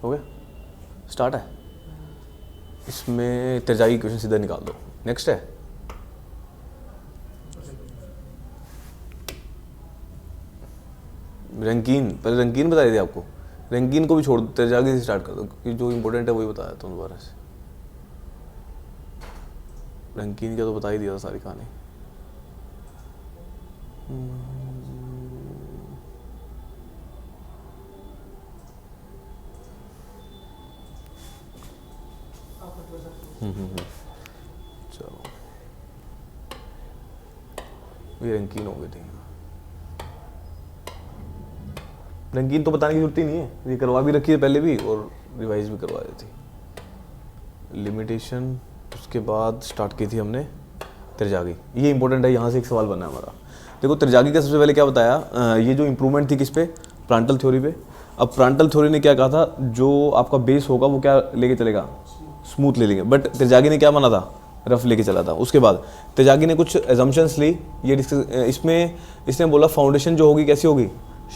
हो गया, स्टार्ट है। इसमें तेरजाई की क्वेश्चन सीधा निकाल दो। नेक्स्ट है रंकीन। पहले रंकीन बता दी आपको, रंकीन को भी छोड़ दो, तेरजागी से स्टार्ट कर दो क्योंकि जो इंपॉर्टेंट है वही बताया था दोबारा से। रंकीन का तो बता ही दिया था सारी कहानी। चलो ये रंकीन हो गई थी। रंकीन तो बताने की जरूरत ही नहीं है, ये करवा भी रखी है पहले भी और रिवाइज भी करवा दी थी। लिमिटेशन उसके बाद स्टार्ट की थी हमने त्रिजागी, ये इंपॉर्टेंट है, यहाँ से एक सवाल बना है हमारा। देखो त्रिजागी का सबसे पहले क्या बताया, ये जो इंप्रूवमेंट थी किस पे, प्रांटल थ्योरी पे। अब प्रांटल थ्योरी ने क्या कहा था, जो आपका बेस होगा वो क्या लेके चलेगा, स्मूथ ले लेंगे, बट त्रिजागी ने क्या माना था, रफ लेके चला था। उसके बाद त्रिजागी ने कुछ एजम्पशंस ली, ये इसमें इसने बोला फाउंडेशन जो होगी कैसी होगी,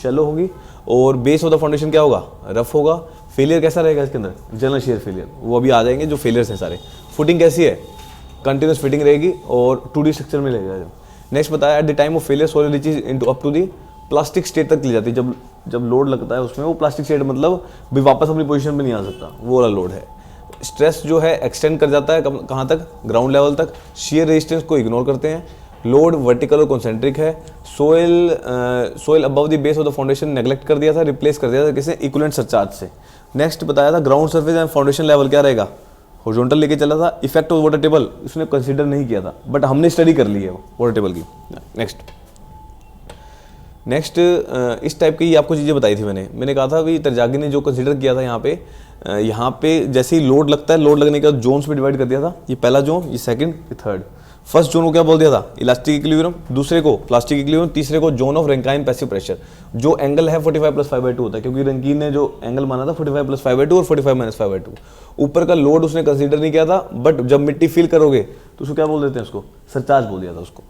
शैलो होगी, और बेस ऑफ द फाउंडेशन क्या होगा, रफ होगा। फेलियर कैसा रहेगा इसके अंदर, जनरल शेयर फेलियर, वो अभी आ जाएंगे जो फेलियर्स हैं सारे। फुटिंग कैसी है, कंटिन्यूस फिटिंग रहेगी और 2D स्ट्रक्चर में रहेगा। नेक्स्ट बताया at the time of failure soil reaches into up to the plastic state तक ले जाती है। जब लोड लगता है उसमें वो प्लास्टिक स्टेट मतलब भी वापस अपनी पोजीशन पे नहीं आ सकता, वो वाला लोड है। स्ट्रेस जो है एक्सटेंड कर जाता है कहाँ तक, ग्राउंड लेवल तक। शेयर रेजिस्टेंस को इग्नोर करते हैं। लोड वर्टिकल और कॉन्सेंट्रिक है। Soil above the base of the foundation neglect कर दिया था, रिप्लेस कर दिया था किसने, इक्विवेलेंट सरचार्ज से। नेक्स्ट बताया था ground surface and foundation level क्या रहेगा, हॉरिजॉन्टल लेके चला था। इफेक्ट ऑफ वाटर टेबल उसने कंसीडर नहीं किया था, बट हमने स्टडी कर ली है वाटर टेबल की। नेक्स्ट इस टाइप की आपको चीज़ें बताई थी मैंने कहा था भी त्रिजागी ने जो कंसीडर किया था यहाँ पे जैसे ही लोड लगता है, लोड लगने के बाद जोन्स में डिवाइड कर दिया था। ये पहला जोन, ये सेकंड, ये थर्ड। फर्स्ट जोन को क्या बोल दिया था, इलास्टिक इक्विलिब्रियम, दूसरे को प्लास्टिक इक्विलिब्रियम, तीसरे को zone of Rankine passive pressure. जो एंगल है 45 + 5/2 होता है, क्योंकि रैंकिन ने जो एंगल माना था 45 + 5/2 और 45 - 5/2। ऊपर का लोड उसने कंसीडर नहीं किया था, बट जब मिट्टी फिल करोगे तो उसको क्या बोल देते हैं, उसको सरचार्ज बोल दिया था उसको।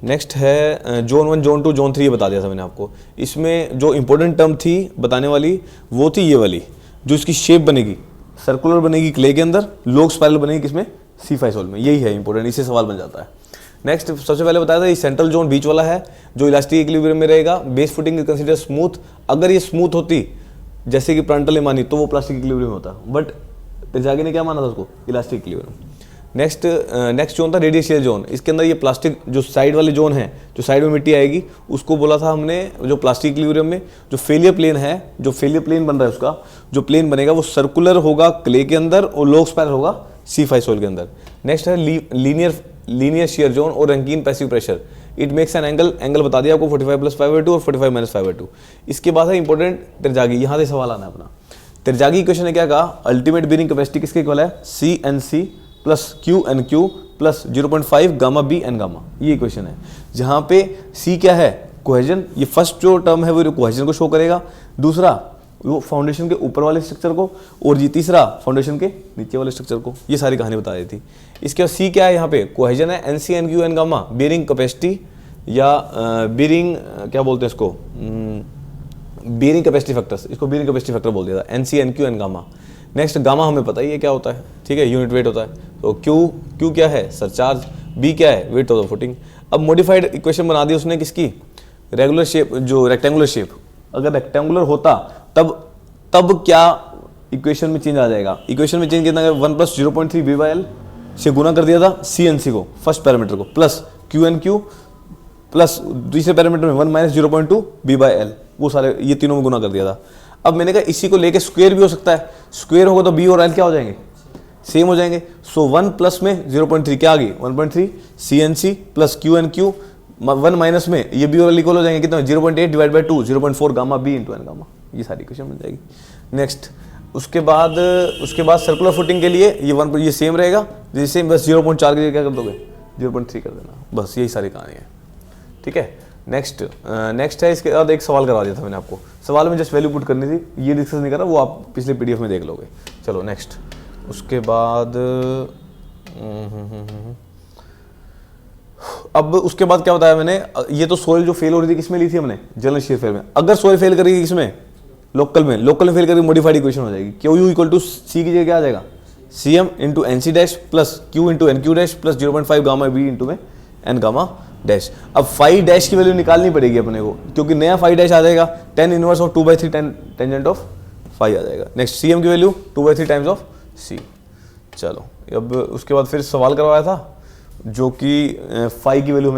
नेक्स्ट है जोन 1, जोन 2, जोन 3 बता दिया था मैंने आपको। इसमें जो इंपॉर्टेंट टर्म थी बताने वाली वो थी ये वाली, जो इसकी शेप बनेगी सर्कुलर बनेगी क्ले के अंदर, लोग स्पाइरल बनेगी किसमें, C5 सोइल में। यही है इंपॉर्टेंट, इससे सवाल बन जाता है। नेक्स्ट सबसे पहले बताया था ये सेंट्रल जोन बीच वाला है, जो इलास्टिक इक्विलिब्रियम में रहेगा। Base footing is consider smooth. अगर ये स्मूथ होती जैसे कि प्रांटल ने मानी तो वो प्लास्टिक इक्विलिब्रियम होता, बट त्रिजागी ने क्या माना था उसको, इलास्टिक इक्विलिब्रियम। नेक्स्ट जोन था रेडियल जोन। इसके अंदर ये प्लास्टिक जो साइड वाले जोन है, जो साइड में मिट्टी आएगी, उसको बोला था हमने जो प्लास्टिक इक्विलिब्रियम में जो फेलियर प्लेन है, जो फेलियर प्लेन बन रहा है उसका जो प्लेन बनेगा वो सर्कुलर होगा क्ले के अंदर और लोग स्पाइरल होगा C5 सोइल के अंदर। नेक्स्ट है लीनियर शेयर जोन और Rankine passive pressure. It makes an angle बता दिया आपको 45 + 5/2 और 45 - 5/2। इसके बाद है इंपॉर्टेंट त्रिजागी, यहाँ से सवाल आना है अपना। त्रिजागी क्वेश्चन ने क्या कहा, अल्टीमेट बीयरिंग कैपेसिटी किसके इक्वल है, CNC + QNQ + 0.5 gamma B N gamma. ये क्वेश्चन है जहाँ पे C क्या है, कोहेजन। ये फर्स्ट जो टर्म है वो कोहेजन को शो करेगा, दूसरा वो फाउंडेशन के ऊपर वाले स्ट्रक्चर को, और ये तीसरा फाउंडेशन के नीचे वाले स्ट्रक्चर को। ये सारी कहानी बता दी थी। इसके बाद C क्या है, यहाँ पे कोहेजन है, NC NQ N gamma, bearing capacity या बीयरिंग क्या बोलते हैं इसको, बीयरिंग कैपेसिटी फैक्टर्स, इसको बीयरिंग कैपेसिटी फैक्टर बोल दिया था, NC NQ N gamma. Next gamma हमें पता ही है क्या होता है, ठीक है, यूनिट वेट होता है। तो क्यू क्या है, सरचार्ज। बी क्या है, वेट ऑफ द फुटिंग। अब मॉडिफाइड इक्वेशन बना दी उसने किसकी, रेगुलर शेप, जो रेक्टेंगुलर शेप। अगर रेक्टेंगुलर होता तब क्या इक्वेशन में चेंज आ जाएगा, इक्वेशन में चेंज कितना, 1 + 0.3 B/L से गुना कर दिया था CNC को, फर्स्ट पैरामीटर को, प्लस QNQ प्लस दूसरे पैरामीटर में 1 - 0.2 B/L, वो सारे ये तीनों में गुना कर दिया था। अब मैंने कहा इसी को लेके स्क्वायर भी हो सकता है, स्क्वायर होगा तो B और L क्या हो जाएंगे, सेम हो जाएंगे। सो 1 प्लस में 0.3 क्या आ गई, 1.3 CNC + QNQ, 1 माइनस में ये B और L इक्वल हो जाएंगे कितना, 0.8 / 2, 0.4 गामा B × N गामा। ये सारी इक्वेशन बन जाएगी। नेक्स्ट उसके बाद सर्कुलर फुटिंग के लिए ये सेम रहेगा, जैसे बस 0.4 के लिए क्या कर दोगे, 0.3 कर देना, बस यही सारी कहानी है, ठीक है। नेक्स्ट है, इसके बाद एक सवाल करवा दिया था मैंने आपको, सवाल में जस्ट वैल्यू पुट करनी थी, ये डिस्कस नहीं करा, वो आप पिछले PDF में देख लोगे। चलो नेक्स्ट, उसके बाद अब उसके बाद क्या बताया मैंने, ये तो सोइल जो फेल हो रही थी किसमें ली थी हमने, जनरल शेयर फेल में। अगर सोइल फेल करेगी किसमें, लोकल में फेल करके मॉडिफाइड इक्वेशन हो जाएगी। Q U equal to C की जगह क्या आ जाएगा, C M into N C dash plus Q into N Q dash plus 0.5 gamma B into में एन गामा डैश। अब फाई डैश की वैल्यू निकालनी पड़ेगी अपने को, क्योंकि नया फाई डैश आ जाएगा, tan inverse of 2/3 tangent of phi आ जाएगा। नेक्स्ट सी एम की वैल्यू 2/3 टाइम्स ऑफ सी। चलो अब उसके बाद फिर सवाल करवाया था जो कि फाई की वैल्यू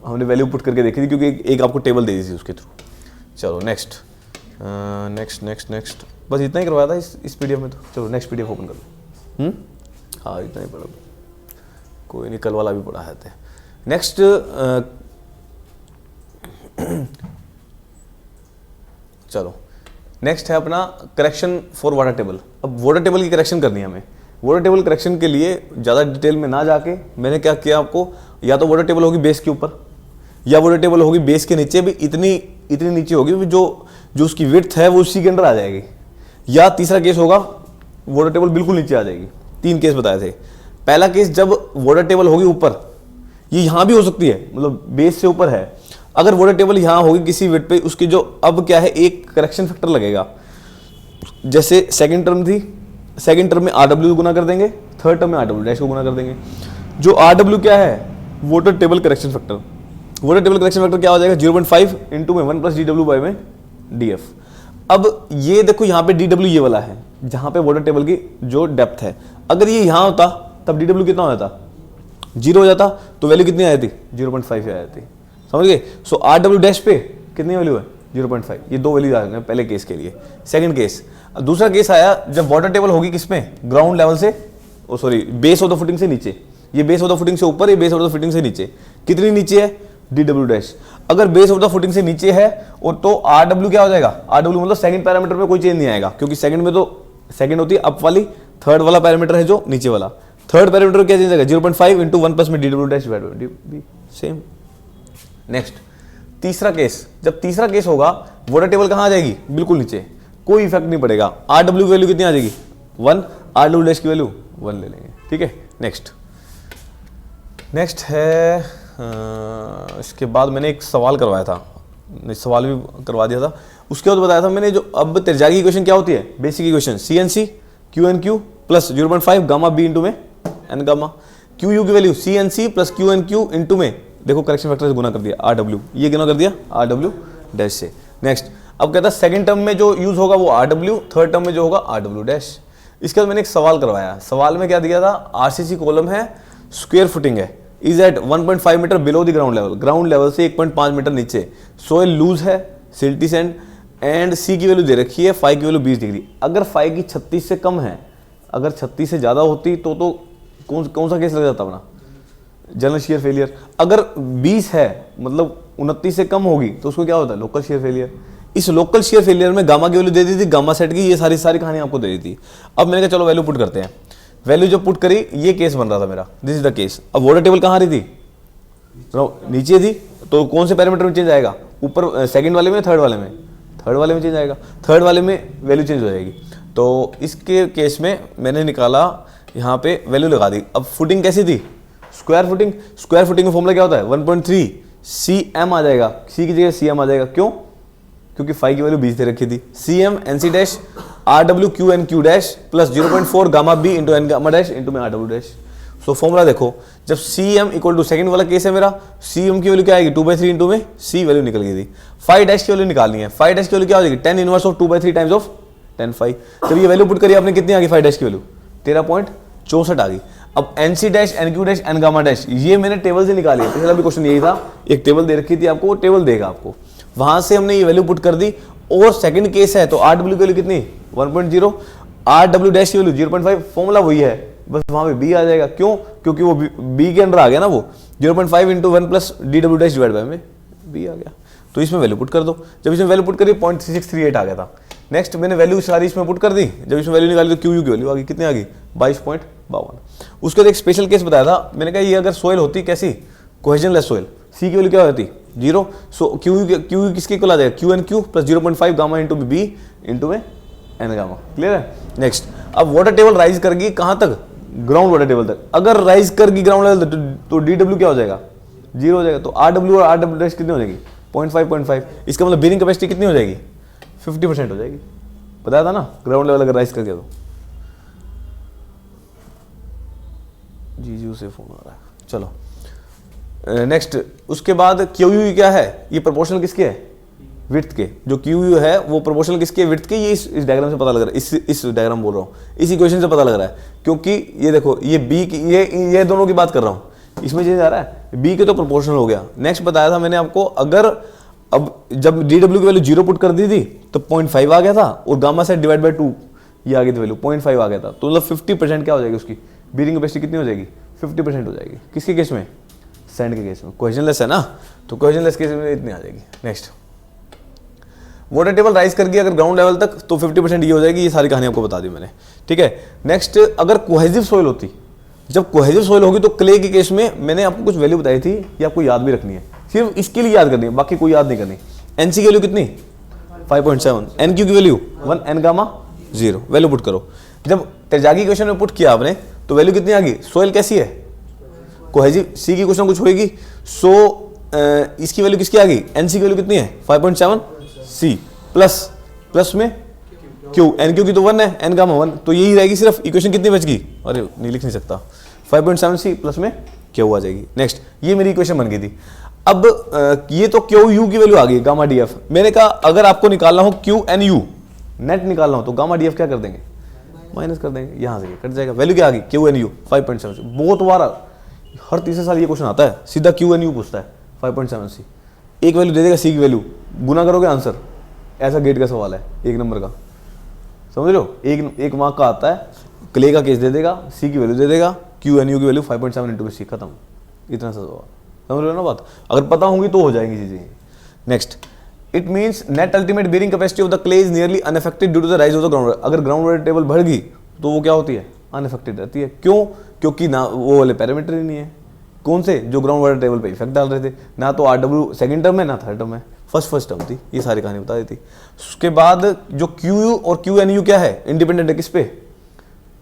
हमने वैल्यू पुट करके देखी थी, क्योंकि एक आपको टेबल दे दी थी उसके थ्रू। चलो नेक्स्ट बस इतना ही करवाया था इस पीडीएफ में। तो चलो नेक्स्ट पीडीएफ ओपन कर लो। हाँ इतना ही पढ़ा, कोई नहीं, कल वाला भी पढ़ा है। नेक्स्ट चलो नेक्स्ट है अपना करेक्शन फॉर वाटर टेबल। अब वाटर टेबल की करेक्शन करनी है हमें। वाटर टेबल करेक्शन के लिए ज़्यादा डिटेल में ना जाके मैंने क्या किया आपको, या तो वाटर टेबल होगी बेस के ऊपर, या वाटर टेबल होगी बेस के नीचे भी इतनी नीचे होगी जो उसकी विड्थ है वो उसी के अंदर आ जाएगी, या तीसरा केस होगा वाटर टेबल बिल्कुल नीचे आ जाएगी। 3 केस बताए थे। पहला केस जब वाटर टेबल होगी ऊपर, ये यहाँ भी हो सकती है, मतलब बेस से ऊपर है। अगर वाटर टेबल यहाँ होगी किसी विड्थ पे, उसकी जो अब क्या है एक करेक्शन फैक्टर लगेगा। जैसे सेकंड टर्म थी, सेकंड टर्म में RW गुना कर देंगे, थर्ड टर्म में RW डैश को गुना कर देंगे। जो RW क्या है, water table correction factor. Water table correction factor क्या हो जाएगा, 0.5 इंटू में 1 प्लस DW बाई में DF। अब ये देखो यहाँ पे DW ये वाला है जहाँ पे वाटर टेबल की जो डेप्थ है, अगर ये यहाँ होता तब DW कितना हो जाता, 0 हो जाता, तो वैल्यू कितनी आई थी, 0.5 आ जाती। समझ गए। सो RW डैश पे कितनी वैल्यू है, 0.5। ये 2 वैल्यू आ गए पहले केस के लिए। सेकंड केस, दूसरा केस आया जब वाटर टेबल होगी किसमें, ग्राउंड लेवल से, बेस ऑफ द फुटिंग से नीचे। ये बेस ऑफ द फुटिंग से ऊपर, ये बेस ऑफ द फुटिंग से नीचे। कितनी नीचे है, DW डैश। अगर बेस ऑफ द फुटिंग से नीचे है और तो RW क्या हो जाएगा, RW मतलब सेकंड पैरामीटर में कोई चेंज नहीं आएगा, क्योंकि सेकंड में तो सेकंड होती है अप वाली, थर्ड वाला पैरामीटर है जो नीचे वाला। थर्ड पैरामीटर क्या चेंज आएगा, 0.5 इंटू 1 प्लस में DW dash divide by DB, same. Next तीसरा केस, जब तीसरा केस होगा वाटर टेबल कहाँ आ जाएगी, बिल्कुल नीचे, कोई इफेक्ट नहीं पड़ेगा। RW की वैल्यू कितनी आ जाएगी, 1, RW डैश की वैल्यू 1 ले लेंगे। ठीक है। नेक्स्ट है इसके बाद मैंने एक सवाल करवाया था, सवाल भी करवा दिया था। उसके बाद बताया था मैंने जो अब त्रिज्यागी इक्वेशन क्या होती है, basic equation CNC QNQ plus 0.5 gamma B into में N गामा। QU की value CNC plus QNQ into में, देखो करेक्शन फैक्टर से गुना कर दिया RW, ये गुना कर दिया RW डैश से। नेक्स्ट अब कहता है सेकंड टर्म में जो यूज होगा वो RW, थर्ड टर्म में जो होगा RW डैश। इसके बाद मैंने एक सवाल करवाया, सवाल में क्या दिया था, RCC कॉलम है, स्क्वायर फुटिंग है, is at 1.5 metre below the ground level से 1.5 मीटर नीचे, सोयल लूज है, सिल्टी सैंड, एंड सी की वैल्यू दे रखी है, फाई की वैल्यू 20 डिग्री। अगर फाई की 36 से कम है, अगर 36 से ज़्यादा होती तो कौन सा केस लग जाता अपना, जनरल शेयर फेलियर। अगर 20 है मतलब 29 से कम होगी तो उसको क्या होता है, लोकल शेयर फेलियर। इस लोकल शेयर फेलियर में गामा की वैल्यू दे दी थी, गामा सेट की, ये सारी कहानी आपको दे दी थी। अब मैंने कहा चलो वैल्यू पुट करते हैं। वैल्यू जब पुट करी, ये केस बन रहा था मेरा, दिस इज द केस। अब वाटर टेबल कहाँ रही थी, नीचे थी, तो कौन से पैरामीटर में चेंज आएगा, ऊपर सेकंड वाले में, थर्ड वाले में चेंज आएगा, थर्ड वाले में वैल्यू चेंज हो जाएगी। तो इसके केस में मैंने निकाला, यहाँ पे वैल्यू लगा दी। अब फुटिंग कैसी थी, स्क्वायर फुटिंग में फॉर्मूला क्या होता है, 1.3 CM आ जाएगा, सी की जगह CM आ जाएगा। क्यों, क्योंकि फाई की वैल्यू 20 दे रखी थी। CM NC dash RW QNQ dash plus 0.4 gamma B into N gamma dash into में RW डैश। सो फॉर्मूला देखो, जब CM इक्वल टू सेकंड वाला केस है मेरा, CM की वैल्यू क्या आएगी, 2/3 इंटू में C वैल्यू निकल गई थी। फाई डैश की वैल्यू निकालनी है, फाई डैश की वैल्यू क्या हो जाएगी, 10 inverse of 2/3 times of 10 phi. जब ये वैल्यू पुट करी आपने, कितनी आ गई फाई डैश की वैल्यू, 13.64 आ गई। अब NC dash NQ dash N gamma dash, ये मैंने टेबल से निकाली है, पिछला भी क्वेश्चन यही था, एक टेबल दे रखी थी आपको, वो टेबल देगा आपको, वहां से हमने ये वैल्यू पुट कर दी। और सेकंड केस है तो RW की वैल्यू कितनी, 1.0, RW डैश की वैल्यू 0.5, फॉर्मूला वही है, बस वहां पे B आ जाएगा। क्यों, क्योंकि वो B के अंदर आ गया ना, वो 0.5 into 1 plus DW dash divide by में B आ गया। तो इसमें वैल्यू पुट कर दो, जब इसमें वैल्यू पुट करी 0.3638 आ गया था। नेक्स्ट मैंने वैल्यू सारी इसमें पुट कर दी, जब इसमें वैल्यू निकाली तो QU की वैल्यू आ गई, कितनी आ गई, 22.52। उसके बाद एक स्पेशल केस बताया था मैंने, कहा ये अगर सोयल होती कैसी, कोहेजनलेस सोयल, सी की वैल्यू क्या होती, 0। सो क्यू किसके इक्वल आ जाएगा, QNQ plus 0.5 gamma into B into में N गामा। क्लियर है। नेक्स्ट अब वाटर टेबल राइज करगी कहाँ तक, ग्राउंड वाटर टेबल तक। अगर राइज करगी ग्राउंड लेवल तक तो DW क्या हो जाएगा, 0 हो जाएगा। तो RW और RW डैश कितनी हो जाएगी, 0.5। इसका मतलब बीरिंग कैपेसिटी कितनी हो जाएगी, 50% हो जाएगी। बताया था ना ग्राउंड लेवल अगर राइज कर गया तो। जी से फोन आ रहा है, चलो नेक्स्ट। उसके बाद क्यू यू क्या है, ये प्रोपोर्शनल किसके है, विड्थ के। जो क्यू यू है वो प्रोपोर्शनल किसके, विड्थ के। ये इस डायग्राम से पता लग रहा है, इस डायग्राम बोल रहा हूँ, इस इक्वेशन से पता लग रहा है। क्योंकि ये देखो ये बी की, ये दोनों की बात कर रहा हूँ, इसमें चेंज आ रहा है, बी के तो प्रोपोर्शनल हो गया। नेक्स्ट बताया था मैंने आपको, अगर अब जब डी डब्ल्यू की वैल्यू 0 पुट कर दी थी तो 0.5 आ गया था, और गामा सेट डिवाइड बाई 2 ये आ गई थी वैल्यू, 0.5 आ गया था। तो मतलब 50% क्या हो जाएगी उसकी बीयरिंग कैपेसिटी, कितनी हो जाएगी, 50% हो जाएगी। किसके केस में, सैंड के केस में। कोहेजनलेस है ना, तो कोहेजनलेस केस में इतनी आ जाएगी। नेक्स्ट, वाटर टेबल राइज कर गया अगर ग्राउंड लेवल तक तो 50% ये हो जाएगी। ये सारी कहानी आपको बता दी मैंने, ठीक है। नेक्स्ट, अगर कोहेजिव सोइल होती, जब कोहेजिव सोइल होगी तो क्ले के केस में मैंने आपको कुछ वैल्यू बताई थी, ये आपको याद भी रखनी है, सिर्फ इसके लिए याद करनी है, बाकी कोई याद नहीं करनी। एनसी की वैल्यू कितनी, 5.7, एन क्यू की value 1, N gamma 0, value put करो। जब तेजागी इक्वेशन में पुट किया आपने तो वैल्यू कितनी आ गई, सोइल कैसी है, कोहेजिव, सी की कुछ ना कुछ होगी। सो इसकी वैल्यू किसकी आ गई, एनसी की वैल्यू कितनी है 5.7, सी प्लस में क्यू, एन क्यू की तो 1 है, एन गामा 1, तो यही रहेगी सिर्फ। इक्वेशन कितनी बच गई, अरे नहीं लिख नहीं सकता, 5.7 सी प्लस में क्यू आ जाएगी। नेक्स्ट, ये मेरी इक्वेशन बन गई थी। अब ये तो क्यू यू की वैल्यू आ गई, गामा डी एफ। मैंने कहा अगर आपको निकालना हो क्यू एन यू, नेट निकालना हो तो गामा डी एफ क्या कर देंगे, माइनस कर देंगे, यहां से कट जाएगा। वैल्यू क्या आ गई, क्यू एन यू 5.7। बहुत बार हर तीसरे साल ये क्वेश्चन आता है, सीधा क्यू एन यू पूछता है, 5.7 सी। एक वैल्यू दे देगा सी की वैल्यू, गुना करोगे आंसर। ऐसा गेट का सवाल है, 1 नंबर का, समझ लो। एक मार्क का आता है, क्ले का केस दे देगा, सी की वैल्यू दे देगा, क्यू एन यू की वैल्यू 5.7 इंटू में सी, खत्म। इतना सा सवाल, समझ लो ना बात। अगर पता होंगी तो हो जाएंगी चीजें। Next, it means net ultimate bearing capacity of the clay is nearly unaffected due to the rise of the ground. अगर ग्राउंड वाटर टेबल बढ़ गई तो वो क्या होती है, अनअफेक्टेड रहती है। क्यों, क्योंकि ना वो वाले पैरामीटर ही नहीं है, कौन से, जो ग्राउंड वाटर टेबल पे इफेक्ट डाल रहे थे। ना तो आरडब्ल्यू सेकंड टर्म है, ना थर्ड टर्म है, फर्स्ट टर्म थी। ये सारी कहानी बता दी थी। उसके बाद जो क्यू यू और क्यू एन यू क्या है, इंडिपेंडेंट है किस पे,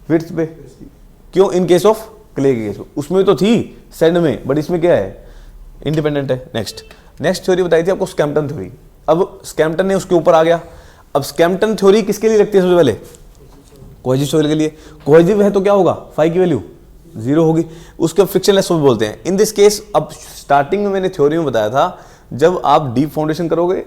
विड्थ पे। क्यों, इन केस ऑफ क्ले के केस में, उसमें तो थी सैंड में, बट इसमें क्या है, इंडिपेंडेंट है। नेक्स्ट थ्योरी बताई थी आपको, स्कैम्पटन थ्योरी। अब स्कैम्पटन ने उसके ऊपर आ गया। अब स्कैम्पटन थ्योरी किसके लिए लगती है सबसे पहले, कोहेजिव सॉइल के लिए। कोहेजिव है तो क्या होगा, फाई की वैल्यू 0 होगी, उसके फ्रिक्शनलेस सॉइल बोलते हैं। इन दिस केस, अब स्टार्टिंग में मैंने थ्योरी में बताया था, जब आप डीप फाउंडेशन करोगे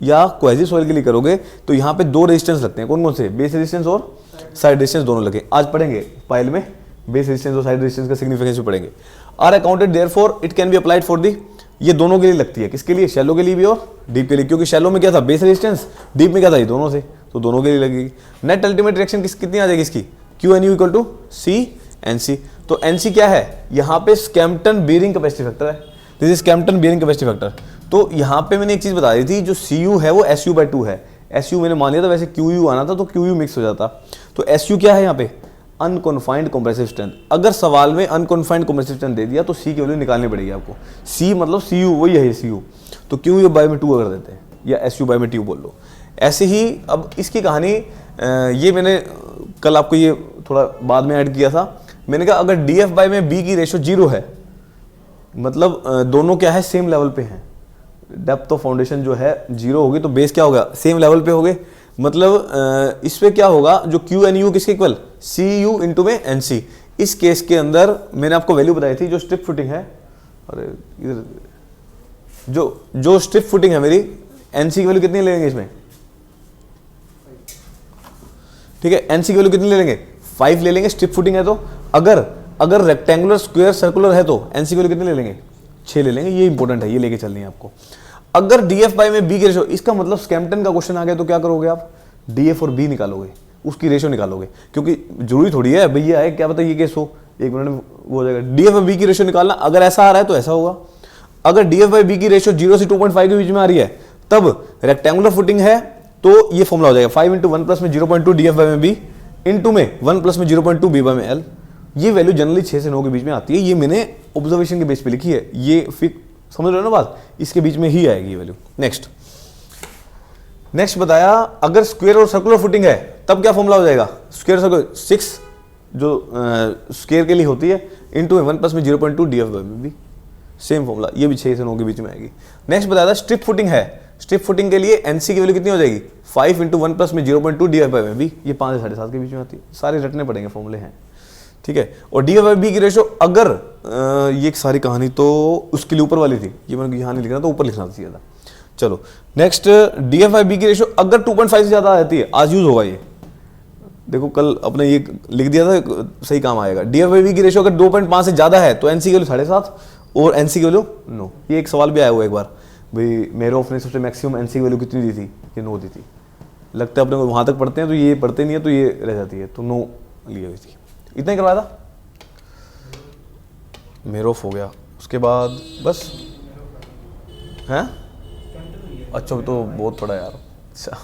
या कोहेजिव सॉइल के लिए करोगे तो यहाँ पे 2 रेजिस्टेंस लगते हैं। कौन कौन से, बेस रेजिस्टेंस और साइड रेजिस्टेंस दोनों लगे। आज पढ़ेंगे पाइल में बेस रेजिस्टेंस और साइड रेजिस्टेंस का सिग्निफिकेंस भी पढ़ेंगे। Are accounted therefore it can be applied for the, ये दोनों के लिए लगती है। किसके लिए, शैलो के लिए भी और डीप के लिए। क्योंकि शैलो में क्या था, बेस रेजिस्टेंस, डीप में क्या था, ये दोनों से, तो दोनों के लिए लगेगी। नेट अल्टीमेट रिएक्शन कितनी आ जाएगी इसकी, Q N U equal to C N C. तो एन सी क्या है, यहाँ पे स्कैम्पटन बेयरिंग कैपेसिटी फैक्टर है, this is Skempton bearing capacity factor. तो यहाँ पे मैंने एक चीज बता दी थी, जो सी यू है वो एस यू बाई 2 है। एस यू मैंने मान लिया था, वैसे क्यू यू आना था तो क्यू यू मिक्स हो जाता। तो एस यू क्या है यहाँ पे, अनकॉन्फाइंड कंप्रेसिव स्ट्रेंथ। अगर सवाल में अनकॉन्फाइंड कंप्रेसिव स्ट्रेंथ दे दिया तो सी की वैल्यू निकालनी पड़ेगी आपको। सी मतलब सी यू, वही है सी यू, तो क्यू यू बाई में 2 अगर देते हैं, या एस यू बाई में 2 बोल लो। ऐसे ही अब इसकी कहानी, ये मैंने कल आपको ये थोड़ा बाद में ऐड किया था। मैंने कहा अगर डी एफ बाई में बी की रेशो 0 है, मतलब दोनों क्या है, सेम लेवल पे हैं। डेप्थ ऑफ फाउंडेशन जो है 0 होगी तो बेस क्या होगा, सेम लेवल पे होगे। मतलब इस पे क्या होगा, जो क्यू एन यू किसके इक्वल, सी यू इंटू में एन सी। इस केस के अंदर मैंने आपको वैल्यू बताई थी, जो स्ट्रिप फुटिंग है, अरे इधर जो स्ट्रिप फुटिंग है मेरी, एन सी की वैल्यू कितनी ले लेंगे इसमें, ठीक है। एन सी की वैल्यू कितनी ले लेंगे, 5 ले लेंगे, स्ट्रिप फुटिंग है तो। अगर रेक्टेंगुलर, स्क्वायर, सर्कुलर है तो एन सी की वैल्यू कितनी ले लेंगे, 6 ले लेंगे। ये इंपॉर्टेंट है, ये लेके चलनी है आपको। अगर डी एफ बाई में बी की रेशो, इसका मतलब स्कैम्पटन का क्वेश्चन आ गया तो क्या करोगे आप, डी एफ और बी निकालोगे, उसकी रेशो निकालोगे। क्योंकि जरूरी थोड़ी है भैया है, क्या पता ये केस हो, 1 मिनट में वो हो जाएगा। डी एफ और बी की रेशो निकालना, अगर ऐसा आ रहा है तो ऐसा होगा। अगर डी एफ बाई बी की रेशो 0 से 2.5 के बीच में आ रही है, तब रेक्टेंगुलर फुटिंग है तो ये फॉर्मूला हो जाएगा 5 इंटू 1 प्लस में 0.2 डी एफ बाई में बी इंटू में 1 प्लस में 0.2 बी बाई में एल। ये वैल्यू जनरली 6 से 9 के बीच में आती है। ये मैंने ऑब्जर्वेशन के बेस पे लिखी है, ये फिर समझ रहे हो ना बात, इसके बीच में ही आएगी ये वैल्यू। नेक्स्ट बताया, अगर स्क्वायर और सर्कुलर फुटिंग है तब क्या फॉर्मूला हो जाएगा, स्क्वायर सर्कुलर 6 जो स्क्वायर के लिए होती है इंटू 1 प्लस में 0.2 D F by B, same formula, ये भी 6 से 9 के बीच में आएगी। नेक्स्ट बताया था स्ट्रिप फुटिंग है स्टिफ फुटिंग के लिए एनसी की वैल्यू कितनी हो जाएगी 5 इंटू 1 प्लस में 0.2 DF बाई में बी, ये 5 से 7.5 के बीच में आती है, सारे रटने पड़ेंगे फॉर्मूले हैं, ठीक है। और DF बाई बी की रेशो अगर ये एक सारी कहानी तो उसके लिए ऊपर वाली थी, ये मैंने यहाँ नहीं लिखना तो ऊपर लिखना चाहिए था। चलो नेक्स्ट, DF बाई बी की रेशो अगर 2.5 से ज़्यादा आती है, आज यूज होगा ये, देखो कल अपने ये लिख दिया था, सही काम आएगा। DF बाई बी की रेशो अगर 2.5 से ज़्यादा है तो एनसी की वैल्यू 7.5 और एनसी की वैल्यू 9। ये एक सवाल भी आया हुआ एक बार, भाई मेरोफ ने सबसे मैक्सिमम एनसी की वैल्यू कितनी दी थी, ये 9 दी थी। लगता है अपने को वहाँ तक पढ़ते हैं तो ये पढ़ते नहीं है तो ये रह जाती है, तो 9 ली हुई थी। इतना ही करवाया था, मेरोफ हो गया। उसके बाद बस हैं, अच्छा तो बहुत पड़ा यार। अच्छा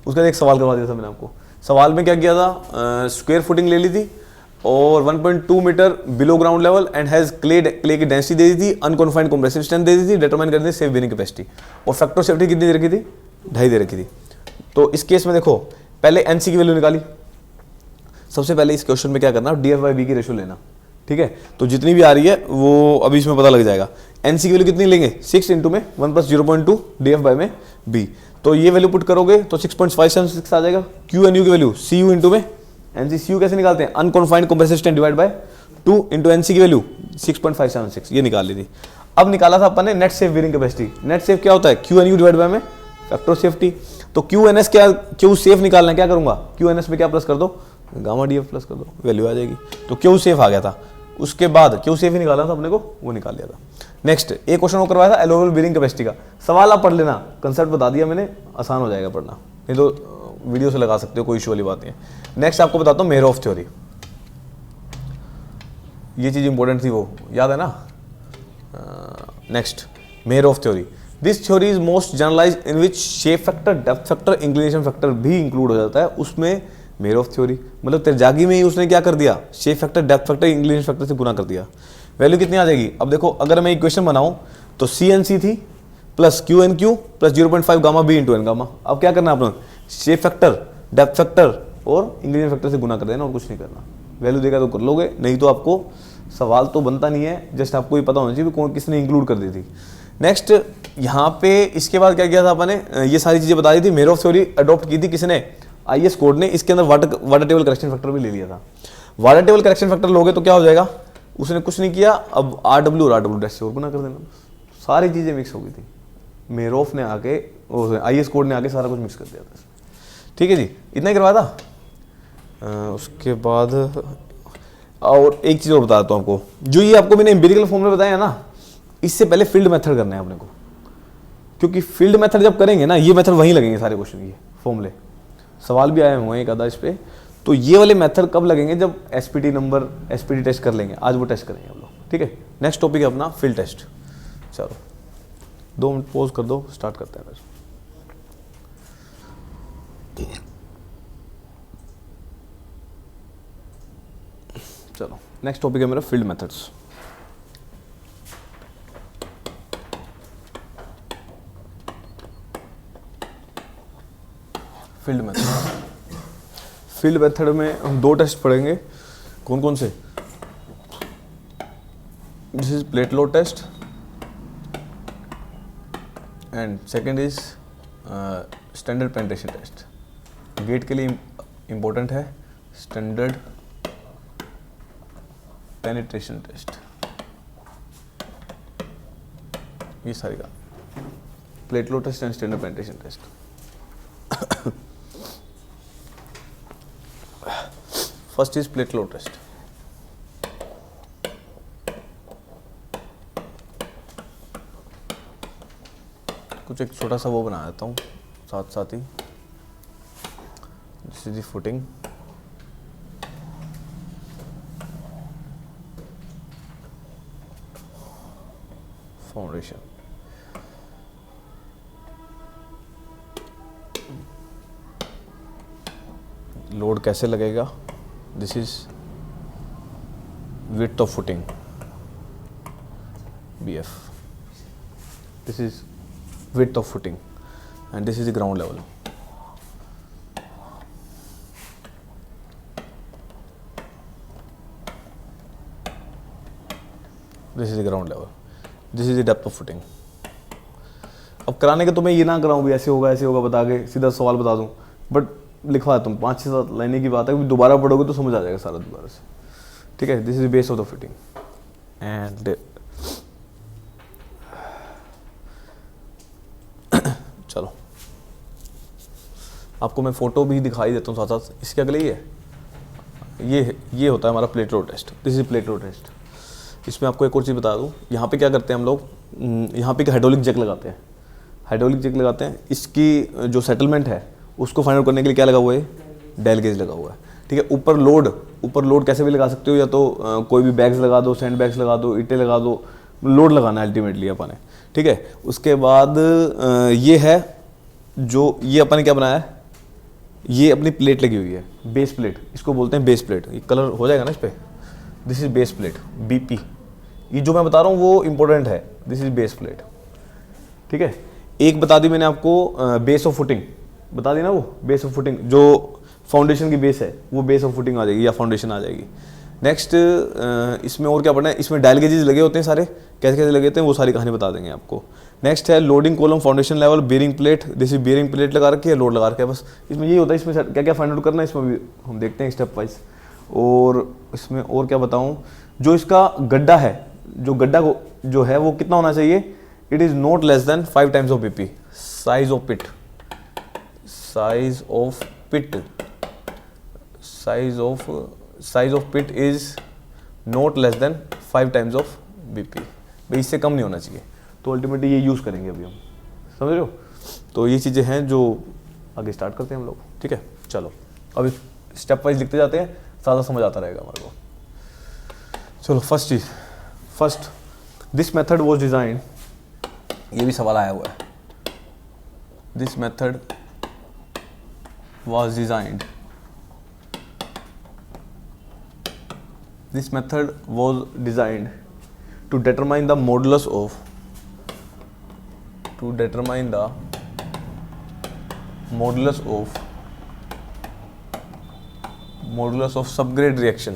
उसका एक सवाल करवा दिया था मैंने आपको। सवाल में क्या किया था, स्क्वायर फुटिंग ले ली थी और 1.2 metre below ground level and has clay की डेंसिटी दे दी थी, अनकॉन्फाइंड कंप्रेसिव स्ट्रेंथ दे दी थी, डिटरमाइन कर दी सेफ बेरिंग कैपेसिटी, और फैक्टर सेफ्टी कितनी दे रखी थी, 2.5 दे रखी थी। तो इस केस में देखो पहले एनसी की वैल्यू निकाली। सबसे पहले इस क्वेश्चन में क्या करना, DF बाई बी की रेशो लेना, ठीक है। तो जितनी भी आ रही है वो अभी इसमें पता लग जाएगा। एनसी की वैल्यू कितनी लेंगे, 6 इंटू में 1 प्लस 0.2 DF बाई में बी, तो ये वैल्यू पुट करोगे तो 6.576 आ जाएगा। क्यू एन यू की वैल्यू सी यू इंटू में एनसी, सी यू कैसे निकालते हैं, unconfined compressive strength divide by 2 into NC की वैल्यू 6.576, ये निकाल ली थी। अब निकाला था अपन ने net safe bearing capacity. Net safe क्या होता है, Q N U divide by में फैक्टर सेफ्टी। तो क्यू एन एस क्या, क्यू सेफ निकालना है, क्या करूंगा, क्यू एन एस में क्या प्लस कर दो, गामा डी एफ प्लस कर दो, वैल्यू आ जाएगी। तो क्यू सेफ आ गया था। उसके बाद क्यू सेफ ही निकाला था अपने को, वो निकाल लिया था। नेक्स्ट एक क्वेश्चन वो करवाया था एलोवेबल बेरिंग कैपेसिटी का। सवाल आप पढ़ लेना, कंसेप्ट बता दिया मैंने, आसान हो जाएगा पढ़ना, नहीं तो वीडियो से लगा सकते हो, कोई इशू वाली बात नहीं है। नेक्स्ट आपको बताता हूँ मेरोफ थ्योरी, ये चीज इंपॉर्टेंट थी, वो याद है ना। Next Meyerhof theory, this theory is most generalize in which shape factor, depth factor, inclination factor भी इंक्लूड हो जाता है उसमें। मेरोफ थ्योरी मतलब तेरजागी में ही उसने क्या कर दिया, shape factor, depth factor, inclination factor से गुना कर दिया। वैल्यू कितनी आ जाएगी, अब देखो अगर मैं इक्वेशन बनाऊं तो सी एन सी थी plus Q N Q plus 0.5 gamma B into N gamma. अब क्या करना है अपना, शेप फैक्टर, डेप्थ फैक्टर और इंक्लिनेशन फैक्टर से गुना कर देना और कुछ नहीं करना। वैल्यू देगा तो कर लोगे, नहीं तो आपको सवाल तो बनता नहीं है, जस्ट आपको ये पता होना चाहिए कौन किसने इंक्लूड कर दी थी। नेक्स्ट यहाँ पे इसके बाद क्या किया था अपन ने, ये सारी चीजें बता दी थी। मेरोफ थ्योरी अडॉप्ट की थी किसने, आईएस कोड ने। इसके अंदर वाटर टेबल करेक्शन फैक्टर भी ले लिया था। वाटर टेबल करेक्शन फैक्टर लोगे तो क्या हो जाएगा, उसने कुछ नहीं किया, अब आरडब्ल्यू और आरडब्ल्यू डैश से और गुना कर देना, सारी चीजें मिक्स हो गई थी। मेरोफ ने आके, आईएस कोड ने आके सारा कुछ मिक्स कर दिया था। ठीक है जी, इतना ही करवाया था। उसके बाद और एक चीज और बताता हूँ आपको, जो ये आपको मैंने एम्पिरिकल फॉर्म में बताया ना, इससे पहले फील्ड मेथड करना है अपने को, क्योंकि फील्ड मेथड जब करेंगे ना, ये मेथड वहीं लगेंगे सारे क्वेश्चन के फॉर्मूले। सवाल भी आए हुए हैं एक आधा इस पे, तो ये वाले मेथड कब लगेंगे, जब एसपीटी नंबर, एसपीटी टेस्ट कर लेंगे, आज वो टेस्ट करेंगे हम लोग। ठीक है, नेक्स्ट टॉपिक है अपना फील्ड टेस्ट। चलो 2 मिनट पॉज कर दो, स्टार्ट करते हैं फिर। चलो नेक्स्ट टॉपिक है मेरा field methods. Field method, field method में हम 2 टेस्ट पढ़ेंगे। कौन कौन से, this is plate load test and second is standard penetration test. GATE के लिए इंपॉर्टेंट है स्टैंडर्ड पेनिट्रेशन टेस्ट, ये सारी का plate load test and standard penetration test. First is plate load test. कुछ एक छोटा सा वो बना देता हूँ साथ साथ ही, this is the footing, foundation, load कैसे लगेगा, this is width of footing BF, this is width of footing and this is the ground level. This is the ground level, this is the depth of footing. अब कराने के तो मैं ये ना कराऊँ भी ऐसे होगा बता के सीधा सवाल बता दूँ, बट लिखवा तुम 5-6 लाइनें की बात है, दोबारा पढ़ोगे तो समझ आ जाएगा सारा दोबारा से, ठीक है। This is base of the fitting and चलो आपको मैं फोटो भी दिखाई देता हूँ साथ साथ। इसके अगले ही है, ये होता है हमारा plate load test. This is plate load test. इसमें आपको एक और चीज़ बता दूँ, यहाँ पे क्या करते हैं हम लोग, यहाँ पे हाइड्रोलिक जैक लगाते हैं, हाइड्रोलिक जैक लगाते हैं। इसकी जो सेटलमेंट है उसको फाइंड आउट करने के लिए क्या लगा हुआ है, डायल गेज लगा हुआ है, ठीक है। ऊपर लोड कैसे भी लगा सकते हो, या तो कोई भी बैग्स लगा दो, सैंड बैग्स लगा दो, ईंटें लगा दो, लोड लगाना है अल्टीमेटली अपन ने, ठीक है। उसके बाद ये है जो ये अपन ने क्या बनाया है, ये अपनी प्लेट लगी हुई है, बेस प्लेट, इसको बोलते हैं बेस प्लेट। ये कलर हो जाएगा ना इस पर, this is base plate BP. ये जो मैं बता रहा हूँ वो इंपॉर्टेंट है, दिस इज बेस प्लेट, ठीक है। एक बता दी मैंने आपको बेस ऑफ फुटिंग, बता दी ना, वो बेस ऑफ फुटिंग जो फाउंडेशन की बेस है वो बेस ऑफ फुटिंग आ जाएगी या फाउंडेशन आ जाएगी। नेक्स्ट इसमें और क्या पढ़ना है, इसमें डायल गेजेस लगे होते हैं सारे, कैसे कैसे लगे होते हैं वो सारी कहानी बता देंगे आपको। नेक्स्ट है loading column foundation level bearing plate, जैसे बेरिंग प्लेट लगा रखी है, लोड लगा रखा है, बस इसमें यही होता है। इसमें क्या क्या फाइंड आउट करना है इसमें भी हम देखते हैं स्टेप वाइज। और इसमें और क्या बताऊँ, जो इसका गड्ढा है, जो गड्ढा को जो है वो कितना होना चाहिए, it is not less than 5 times of BP. Size of pit, size of pit, size of pit is not less than 5 times of BP. भाई इससे कम नहीं होना चाहिए, तो अल्टीमेटली ये यूज़ करेंगे अभी हम, समझ रहे हो। तो ये चीज़ें हैं जो आगे स्टार्ट करते हैं हम लोग, ठीक है। चलो अभी स्टेप वाइज लिखते जाते हैं, ज़्यादा समझ आता रहेगा हमारे को। चलो first cheese, first this method was design, ये भी सवाल आया हुआ है, this method was designed, this method was designed to determine the modulus of, subgrade reaction,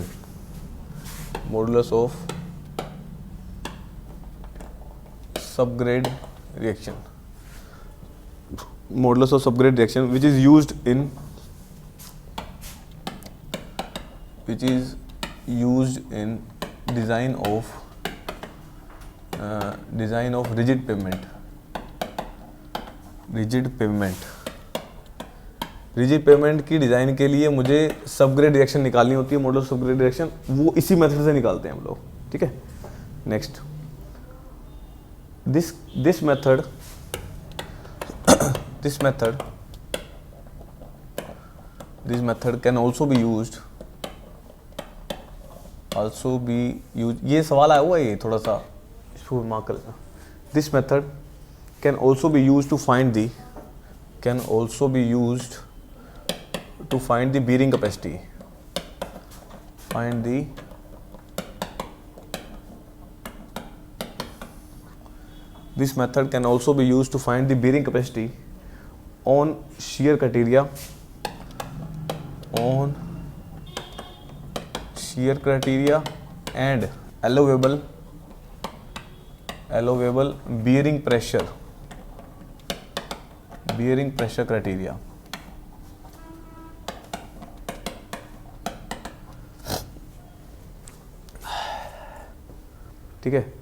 modulus of subgrade reaction which is used in design of rigid pavement की design के लिए मुझे सबग्रेड रिएक्शन निकालनी होती है, मॉडुलस सबग्रेड रिएक्शन, वो इसी method से निकालते हैं हम लोग, ठीक है। Next this method can also be used, ये सवाल आया हुआ है, ये थोड़ा सा इसको मार्क कर लेना। This method can also be used to find the bearing capacity, This method can also be used to find the bearing capacity on shear criteria, and allowable bearing pressure criteria. ठीक है,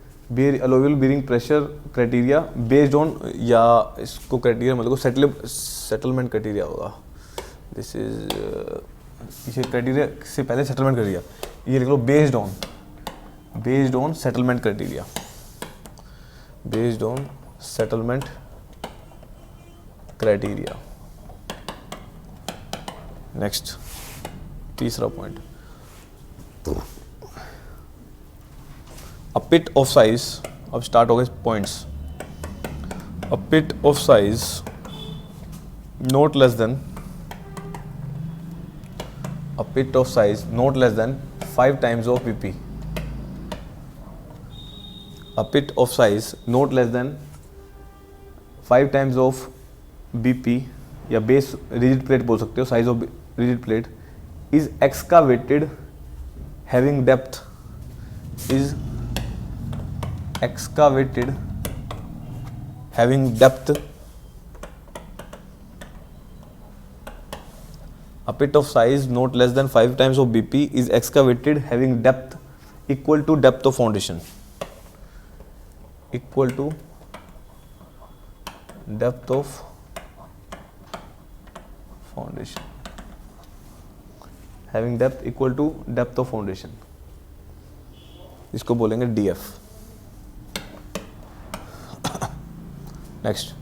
allowable bearing pressure criteria based on, या इसको criteria मतलब settlement criteria होगा। This is इसे criteria से पहले settlement criteria, ये लिख लो based on settlement criteria, next तीसरा point, a pit of size, अब स्टार्ट हो गए points. a pit of size not less than 5 times of BP, a pit of size not less than 5 times of BP या base rigid plate बोल सकते हो, size of rigid plate is एक्सकावेटेड having depth, having depth, a pit of size not less than 5 times of BP is excavated having depth equal to depth of foundation, equal to depth of foundation, having depth equal to depth of foundation, इसको बोलेंगे DF. Next,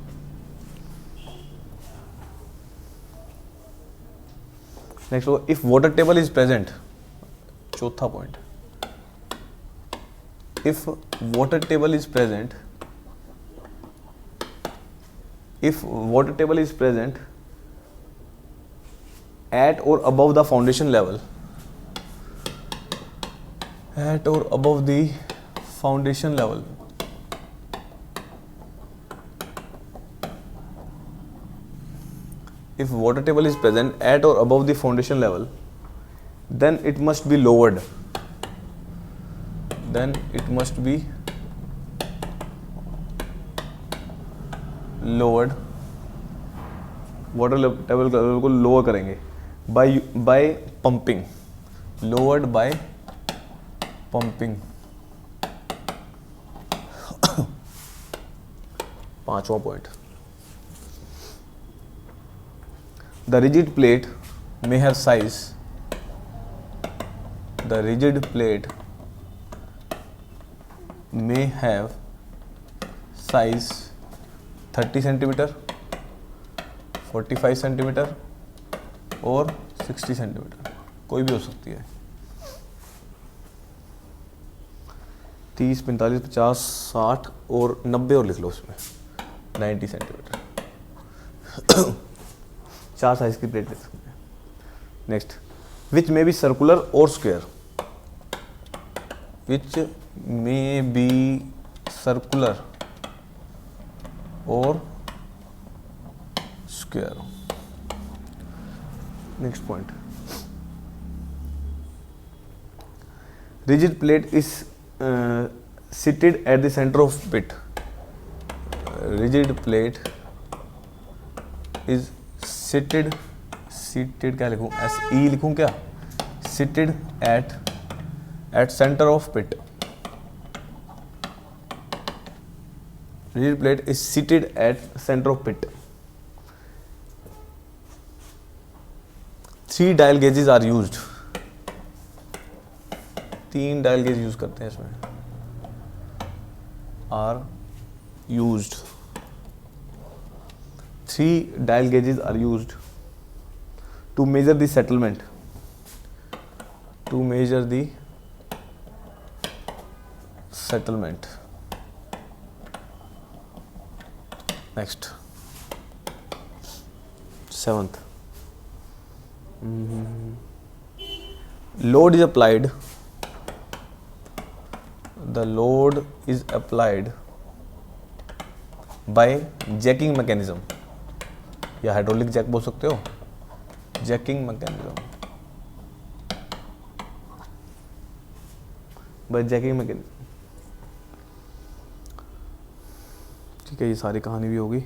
next हो, if water table is present, चौथा point, if water table is present, if water table is present at or above the foundation level, at or above the foundation level, if water table is present at or above the foundation level, then it must be lowered, then it must be lowered, water table level को lower करेंगे by pumping, lowered by pumping. पांचवा point, the rigid plate may have size, the rigid plate may have size 30 centimeter, 45 centimetre और 60 centimetre, कोई भी हो सकती है. 30, 45, 50, 60 और 90 और लिख लो उसमें 90 सेंटीमीटर. 4 साइज की प्लेट ले सकते हैं. Next, which may be circular और स्क्वायर, विच मे बी सर्कुलर और square. Next point, rigid plate is seated at the center of pit. Rigid plate is seated क्या लिखूं, SE लिखूं क्या, seated at center of pit. Rigid plate is seated at center of pit. 3 dial gauges are used, 3 dial gauge use करते हैं इसमें, are used, 3 dial gauges are used to measure the settlement, to measure the settlement. Next, 7th, load is applied, the load is applied by jacking mechanism, या hydraulic jack बोल सकते हो, jacking mechanism, by jacking mechanism. ठीक है, ये सारी कहानी भी होगी.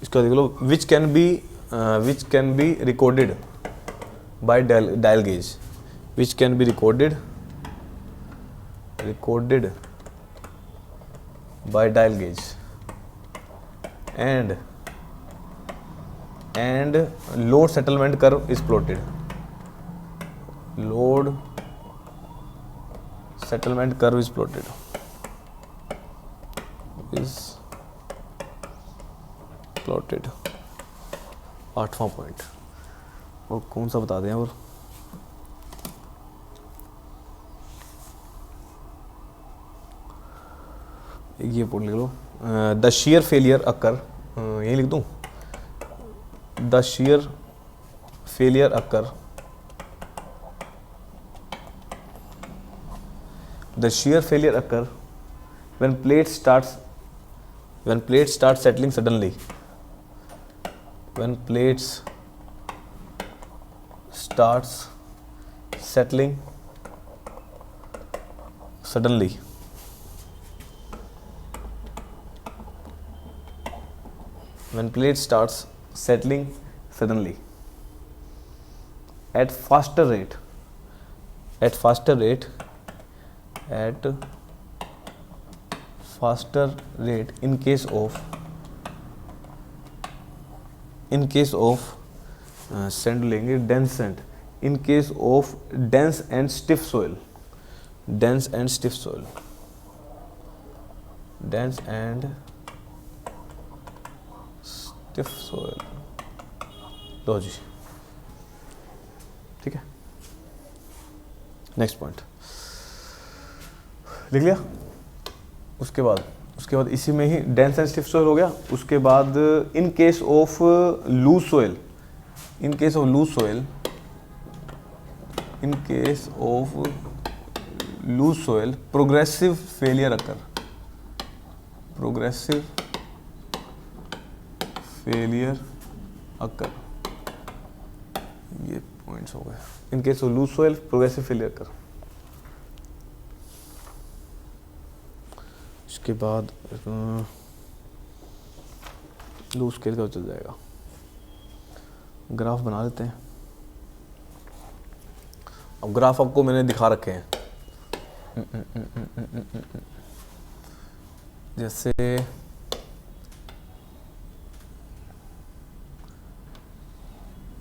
इसका देख लो, which can be recorded by dial gauge, which can be recorded by dial gauge, and load settlement curve is plotted, load settlement curve is plotted, is plotted. 8वां पॉइंट, और कौन सा बता दें, और ये पॉइंट लिख लो. द shear फेलियर अकर, यही लिख दूं, the shear failure occur, the shear failure occur when plate starts settling suddenly, when plates starts settling suddenly, when plate starts settling suddenly at faster rate in case of sand लेंगे dense sand, in case of dense and stiff soil, लो जी, ठीक है। Next point लिख लिया। उसके बाद इसी में ही डेंस एंड स्टिफ सॉइल हो गया। उसके बाद in case of loose soil progressive failure occur, ये पॉइंट्स हो गए। In case of loose soil progressive failure कर। इसके बाद लूज स्केल का चल जाएगा। ग्राफ बना लेते हैं। अब ग्राफ आपको मैंने दिखा रखे हैं, जैसे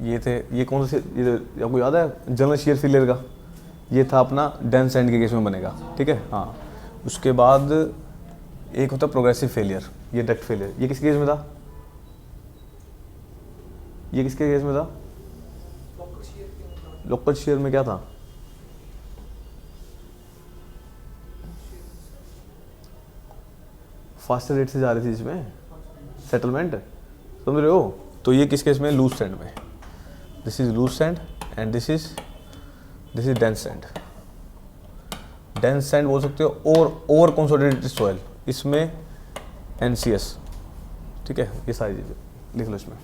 ये थे, ये कौन से, ये आपको याद है जनरल शेयर फेलियर का, ये था अपना डेंस सैंड के केस में बनेगा, ठीक है। हाँ, उसके बाद एक होता प्रोग्रेसिव फेलियर, ये डक्ट फेलियर। ये किसके केस में था? लोकल शेयर में क्या था? फास्टर रेट से जा रही थी इसमें सेटलमेंट, समझ रहे हो? तो ये किस केस में? लूज सैंड में। This is loose sand and this is dense sand. Dense sand बोल सकते हो, और ओवर कंसोलिडेटेड सॉइल, इसमें NCS, ठीक है। ये सारी चीजें लिख लो इसमें।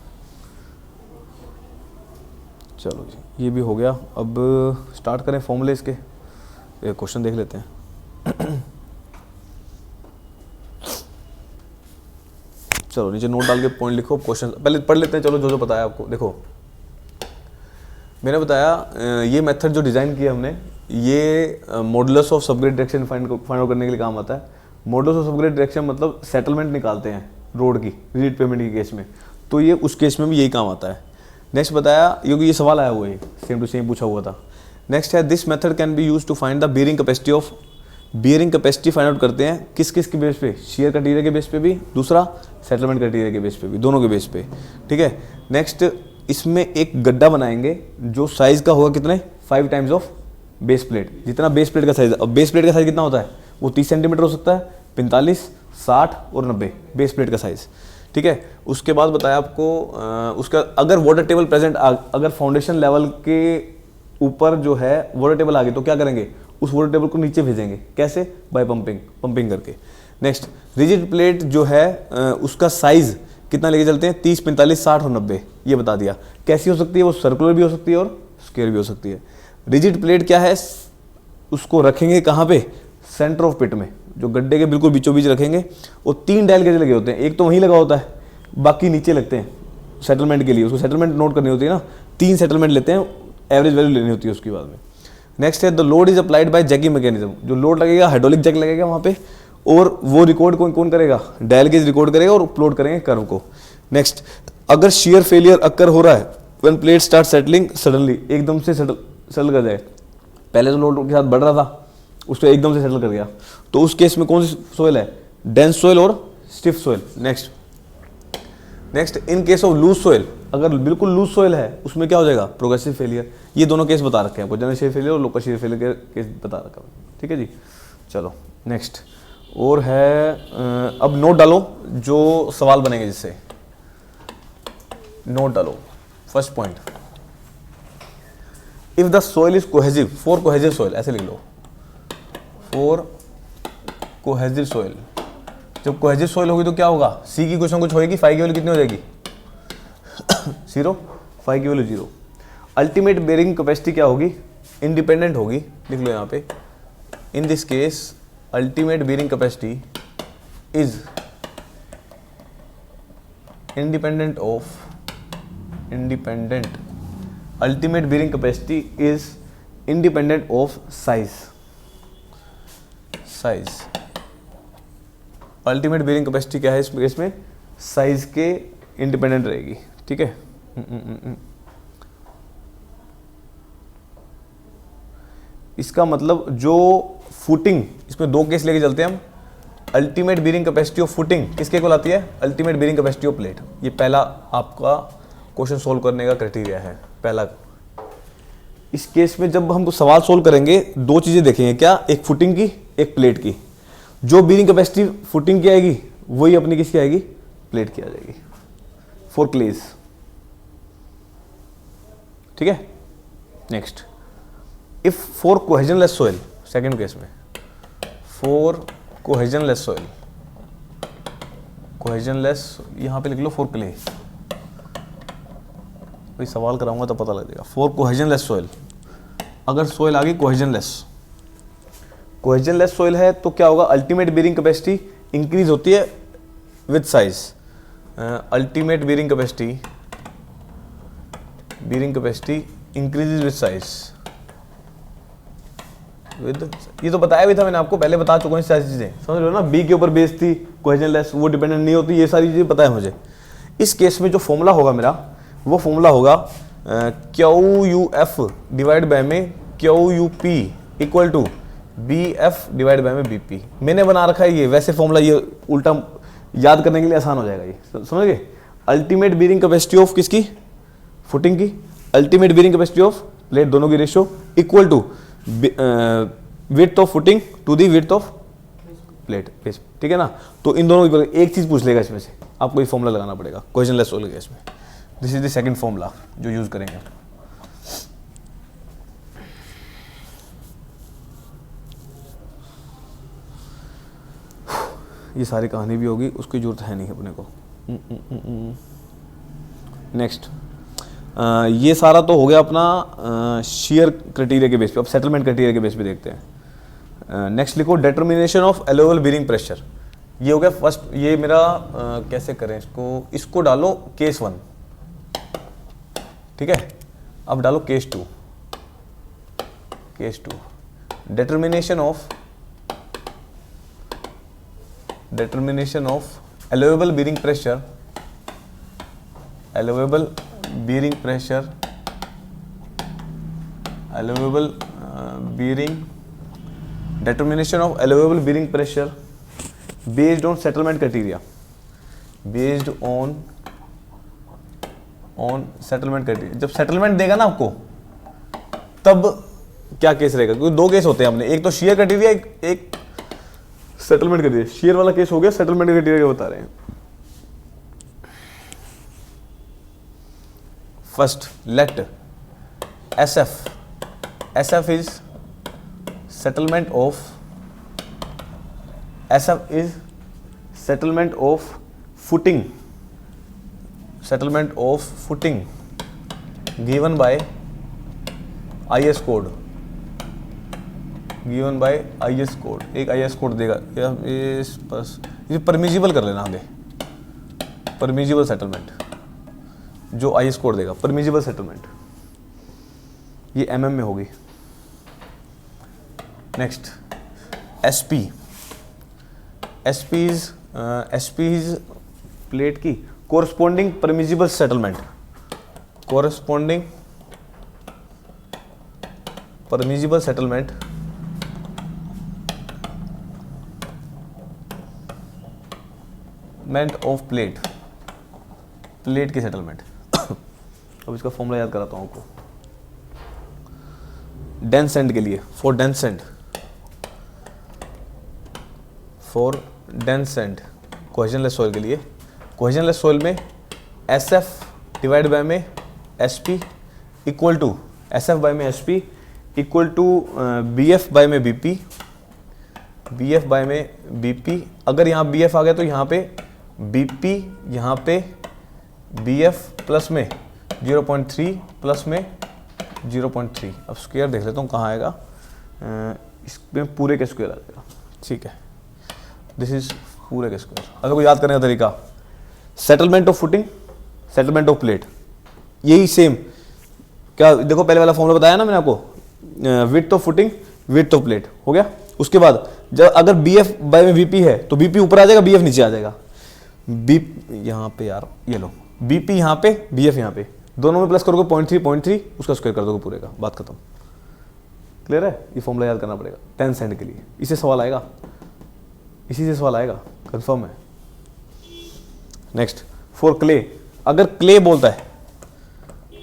चलो जी, ये भी हो गया। अब स्टार्ट करें फॉर्मूले इसके, एक क्वेश्चन देख लेते हैं। चलो नीचे नोट डाल के पॉइंट लिखो, क्वेश्चन पहले पढ़ लेते हैं। चलो जो बताया आपको, देखो मैंने बताया ये मेथड जो डिज़ाइन किया हमने, ये modulus of subgrade direction find out करने के लिए काम आता है। मॉडुलस ऑफ सबग्रेड डायरेक्शन मतलब सेटलमेंट निकालते हैं रोड की रिजिड पेमेंट के केस में, तो ये उस केस में भी यही काम आता है। नेक्स्ट बताया, क्योंकि ये सवाल आया हुआ है, सेम टू सेम पूछा हुआ था। नेक्स्ट है, this method can be use to find the bearing capacity find out करते हैं किस के बेस पे? शेयर क्राइटेरिया के बेस पे भी, दूसरा सेटलमेंट क्राइटेरिया के बेस पे भी, दोनों के बेस पे, ठीक है। नेक्स्ट इसमें एक गड्ढा बनाएंगे जो साइज का होगा कितने? 5 टाइम्स ऑफ बेस प्लेट, जितना बेस प्लेट का साइज। अब बेस प्लेट का साइज कितना होता है? वो 30 सेंटीमीटर हो सकता है, 45, 60 और 90 बेस प्लेट का साइज, ठीक है। उसके बाद बताया आपको उसका, अगर वाटर टेबल प्रेजेंट, अगर फाउंडेशन लेवल के ऊपर जो है वाटर टेबल आ गई तो क्या करेंगे? उस वाटर टेबल को नीचे भेजेंगे। कैसे? बाय पंपिंग करके। नेक्स्ट, रिजिड प्लेट जो है उसका साइज कितना लेके चलते हैं? 30, 45, 60 और 90, ये बता दिया। कैसी हो सकती है? वो सर्कुलर भी हो सकती है और स्क्वायर भी हो सकती है। रिजिड प्लेट क्या है? उसको रखेंगे कहाँ पे? सेंटर ऑफ पिट में, जो गड्ढे के बिल्कुल बीचों बीच रखेंगे। और 3 डायल गेज लगे होते हैं, एक तो वहीं लगा होता है, बाकी नीचे लगते हैं सेटलमेंट के लिए। उसको सेटलमेंट नोट करनी होती है ना, 3 सेटलमेंट लेते हैं, एवरेज वैल्यू लेनी होती है उसके बाद में। नेक्स्ट है, the load is applied by jacking mechanism. जो लोड लगेगा, हाइड्रोलिक जैक लगेगा वहाँ पे, और वो रिकॉर्ड कौन करेगा? डायल गेज रिकॉर्ड करेगा और अपलोड करेंगे कर्व को। नेक्स्ट, अगर शेयर फेलियर अकर हो रहा है when plate start settling suddenly, एकदम से सेटल कर जाए। पहले तो लोड के साथ बढ़ रहा था, उसको एकदम से सेटल कर गया, तो उस केस में कौन सी सोइल है? डेंस सोइल और stiff soil. Next in case of loose soil, अगर बिल्कुल लूज सोइल है उसमें क्या हो जाएगा? Progressive failure. ये दोनों केस बता रखे हैं आपको, जनरल शेयर फेलियर और लोकल शेयर फेलियर के केस बता रखा है, ठीक है जी। चलो नेक्स्ट और है, अब नोट डालो जो सवाल बनेंगे जिससे, नोट डालो। First point, if the soil is cohesive, for cohesive soil, ऐसे लिख लो, फॉर कोहेसिव सोइल। जब कोहेसिव सोइल होगी तो क्या होगा? सी की कुछ ना कुछ होगी, फाई की वैल्यू कितनी हो जाएगी? 0, फाई की वैल्यू 0। अल्टीमेट बेयरिंग कैपेसिटी क्या होगी? इंडिपेंडेंट होगी, लिख लो यहाँ पे। In this case ultimate bearing capacity is independent of ultimate bearing capacity is independent of size. Ultimate bearing capacity क्या है इस केस में? साइज के इंडिपेंडेंट रहेगी, ठीक है। इसका मतलब जो फुटिंग, इसमें दो केस लेके चलते हैं हम। Ultimate bearing capacity of footing किसके को लाती है? Ultimate bearing capacity of plate. ये पहला आपका क्वेश्चन सोल्व करने का क्राइटेरिया है, पहला। इस केस में जब हम सवाल सोल्व करेंगे दो चीजें देखेंगे, क्या? एक फुटिंग की, एक प्लेट की। जो बेरिंग कैपेसिटी फुटिंग की आएगी वही अपनी किसकी आएगी? प्लेट की आ जाएगी, फॉर क्लेज, ठीक है। Next, if for cohesionless soil, second case में फॉर कोहेजनलेस सोइल, कोहेजनलेस यहां पे लिख लो फॉर क्ले, कोई सवाल कराऊंगा तो पता लग जाएगा। फॉर कोहेजनलेस सोइल, अगर सोइल आ गई कोहेजनलेस सोइल है तो क्या होगा? अल्टीमेट बेरिंग कैपेसिटी इंक्रीज होती है with size. Ultimate bearing capacity increases with size. ये तो बताया भी था मैंने आपको, पहले बता चुका हूँ सारी चीजें, समझ लो ना। बी के ऊपर बेस थी, कोहेजनलेस, वो डिपेंडेंट नहीं होती, ये सारी चीजें पता है मुझे। इस केस में जो फॉर्मूला होगा मेरा, वो फॉर्मूला होगा QUF डिवाइड बाय में QUP equal to BF divide by में BP। मैंने बना रखा है ये, वैसे फॉर्मूला ये उल्टा याद करने के लिए आसान हो जाएगा ये, समझ गए। अल्टीमेट बेरिंग कैपेसिटी ऑफ किसकी? फुटिंग की। Ultimate bearing capacity of plate, दोनों की ratio equal to width of footing to the width of plate, ठीक है ना। तो इन दोनों की एक चीज पूछ लेगा इसमें से, आपको ये फॉर्मूला लगाना पड़ेगा कोहेजनलेस सोइल केस में। This is the second formula जो यूज करेंगे। ये सारी कहानी भी होगी, उसकी जरूरत है नहीं अपने को। नेक्स्ट, ये सारा तो हो गया अपना शेयर क्राइटेरिया के बेस पे। अब सेटलमेंट क्राइटेरिया के बेस पे देखते हैं। नेक्स्ट लिखो determination of allowable bearing pressure. ये हो गया फर्स्ट, ये मेरा कैसे करें इसको डालो केस 1, ठीक है। अब डालो case 2। Determination of allowable bearing pressure, determination of allowable bearing pressure based on settlement criteria, जब सेटलमेंट देगा ना आपको तब क्या केस रहेगा? क्योंकि दो केस होते हैं अपने, एक तो शेयर क्राइटेरिया, एक सेटलमेंट क्राइटेरिया। शेयर वाला केस हो गया, सेटलमेंट क्राइटेरिया बता रहे हैं। First, let SF is settlement of footing given by IS code, एक IS कोड देगा, ये परमिजिबल कर लेना आगे, परमिजिबल सेटलमेंट जो IS कोड देगा, परमिजिबल सेटलमेंट, ये MM में होगी। नेक्स्ट, SP इज प्लेट की corresponding permissible settlement, of plate की सेटलमेंट। अब इसका फॉर्मूला याद कराता हूँ आपको। डेंस एंड के लिए, for dense and cohesionless soil के लिए, कोहेजनलेस सॉइल में SF डिवाइड बाय में SP equal to SF by में SP equal to BF by में BP। अगर यहाँ BF आ गया तो यहाँ पे BP, यहाँ पे BF प्लस में 0.3 प्लस में 0.3। अब स्क्वायर देख लेता हूँ कहाँ आएगा, इसमें पूरे के स्क्वायर आ जाएगा, ठीक है। दिस इज पूरे के स्क्वायर। अगर कोई याद करने का तरीका, settlement of footing, settlement of plate, यही सेम। क्या देखो पहले वाला फॉर्मूला बताया ना मैंने आपको, width of footing, width of plate हो गया। उसके बाद जब अगर बी एफ बाय में बीपी है तो बीपी ऊपर आ जाएगा, बी एफ नीचे आ जाएगा। बी यहाँ पे यार ये लो, बीपी यहाँ पे, बी एफ यहाँ पे, दोनों में प्लस करोगे 0.3, उसका स्क्वायर कर दोगे पूरे का, बात खत्म। क्लियर है? ये फॉर्मूला याद करना पड़ेगा 10 सेंट के लिए, इसे सवाल आएगा, इसी से सवाल आएगा, कंफर्म है। नेक्स्ट फॉर क्ले, अगर क्ले बोलता है,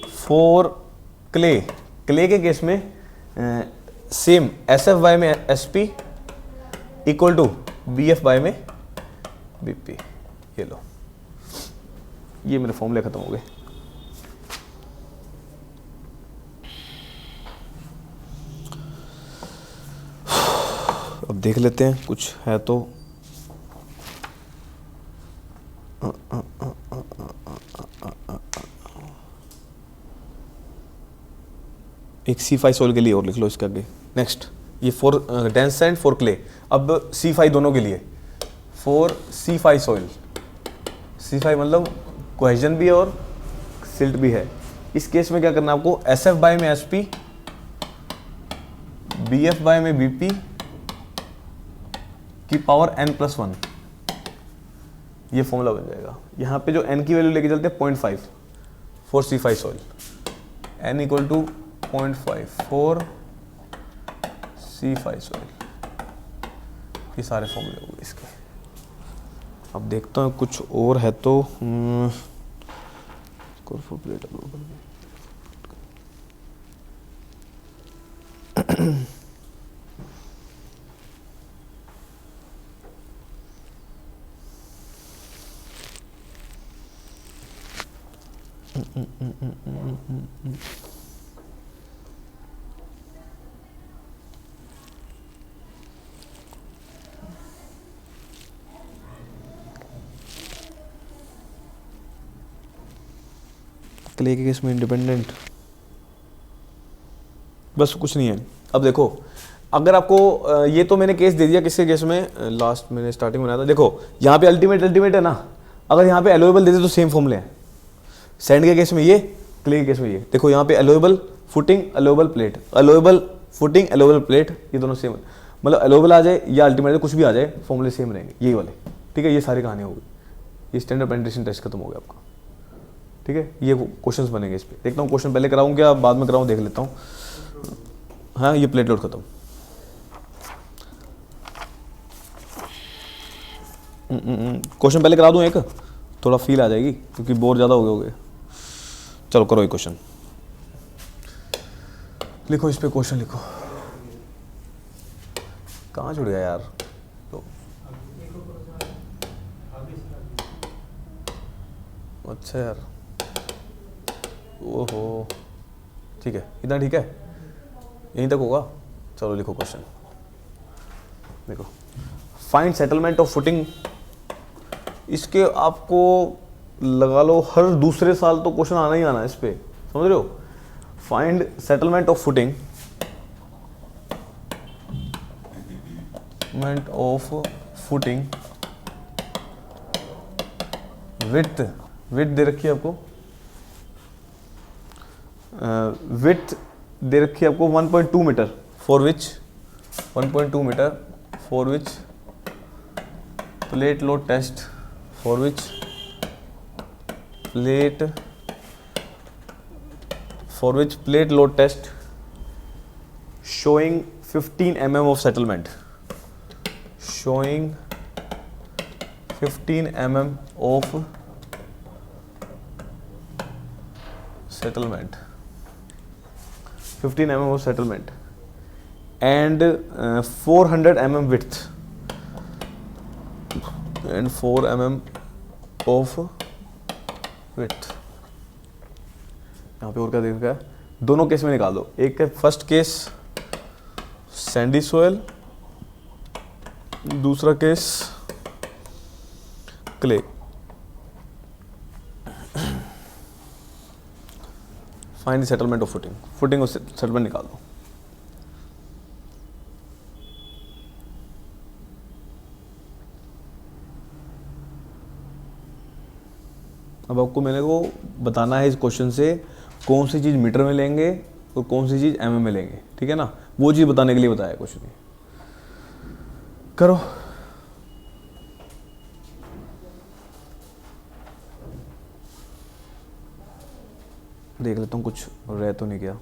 फॉर क्ले, क्ले के केस में सेम एस एफ बाय में S P equal to B F by में बी पी। ये लो, ये मेरे फॉर्मूले खत्म हो गए। अब देख लेते हैं कुछ है तो। एक C5 सॉइल के लिए और लिख लो इसके आगे। नेक्स्ट ये for dense sand for clay, अब C5 दोनों के लिए, फॉर C5 सॉइल, C5 मतलब कोहेजन भी है और सिल्ट भी है। इस केस में क्या करना है आपको, SF बाय में SP, BF बाय में BP की पावर n+1, ये फॉर्मूला बन जाएगा। यहाँ पे जो n की वैल्यू लेके चलते हैं 0.5 for C5 soil, n equal to 0.5 for C5 soil, ये सारे फॉर्मूले हो गए इसके। अब देखता हूँ कुछ और है तो प्लेट क्ले के केस में इंडिपेंडेंट, बस कुछ नहीं है। अब देखो अगर आपको ये तो मैंने केस दे दिया, किसके केस में, लास्ट मैंने स्टार्टिंग में बनाया था। देखो यहाँ पे अल्टीमेट है ना, अगर यहाँ पे एलोएबल दे दे तो सेम फॉर्मूले हैं। सैंड के केस में ये, क्ले के केस में ये। देखो यहाँ पे allowable footing, allowable plate, allowable footing, allowable plate, ये दोनों सेम है। मतलब एलोएबल आ जाए या अल्टीमेट कुछ भी आ जाए, फॉर्मूले सेम रहेंगे यही वाले। ठीक है, ये सारी कहानी होगी। ये स्टैंडर्ड पेनिट्रेशन टेस्ट खत्म हो गया आपका। ठीक है, ये क्वेश्चंस बनेंगे इस पे। देखता हूँ क्वेश्चन पहले कराऊँ क्या बाद में कराऊँ, देख लेता हूँ। हाँ, ये प्लेट लोड खत्म। क्वेश्चन पहले करा दूं एक, थोड़ा फील आ जाएगी क्योंकि बोर ज़्यादा हो गए होगे। चलो करो एक क्वेश्चन, लिखो इस पे क्वेश्चन लिखो। कहाँ छुड़ गया यार तो। अच्छा यार, ओहो ठीक है, इतना ठीक है, यहीं तक होगा। चलो लिखो क्वेश्चन, देखो फाइंड सेटलमेंट ऑफ फुटिंग। इसके आपको लगा लो हर दूसरे साल तो क्वेश्चन आना ही आना है इस पे, समझ रहे हो। Find settlement of footing, settlement of footing width, width दे रखी है आपको, विड्थ दे रखी है आपको 1.2 metre, for which 1.2 metre, for which plate load test, for which plate लोad test showing 15 mm of settlement, showing 15 mm of settlement, 15 mm of settlement and 400 mm width and 4 mm of width। यहाँ पे और क्या देख रखा है, दोनों case में निकाल दो। एक है फर्स्ट केस सैंडी सोयल, दूसरा case clay. Find the settlement of footing, footing और सेटलमेंट निकाल दो। अब आपको मैंने को बताना है इस क्वेश्चन से कौन सी चीज़ मीटर में लेंगे और कौन सी चीज़ mm में लेंगे, ठीक है ना, वो चीज़ बताने के लिए बताया क्वेश्चन। करो। देख लेता हूँ कुछ रह तो नहीं गया।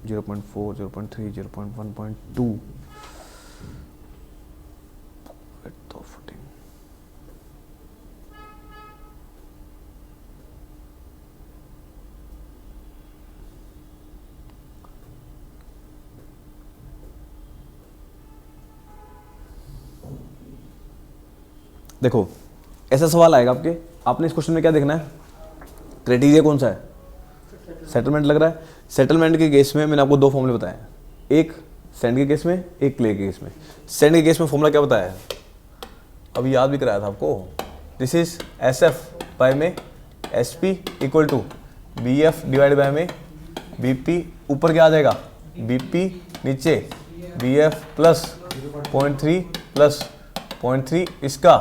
0.4, 0.3, 0.1.2 तो फुटिंग। देखो ऐसा सवाल आएगा आपके, आपने इस क्वेश्चन में क्या देखना है, क्राइटेरिया कौन सा है, सेटलमेंट लग रहा है। सेटलमेंट के केस में मैंने आपको दो फॉर्मूले बताए हैं, एक सैंड के केस में, एक क्ले के केस में। सैंड के केस में फॉर्मूला क्या बताया है, अभी याद भी कराया था आपको, दिस इज SF बाय में SP equal to BF divide by में BP, ऊपर क्या आ जाएगा BP, नीचे BF प्लस 0.3 प्लस 0.3 इसका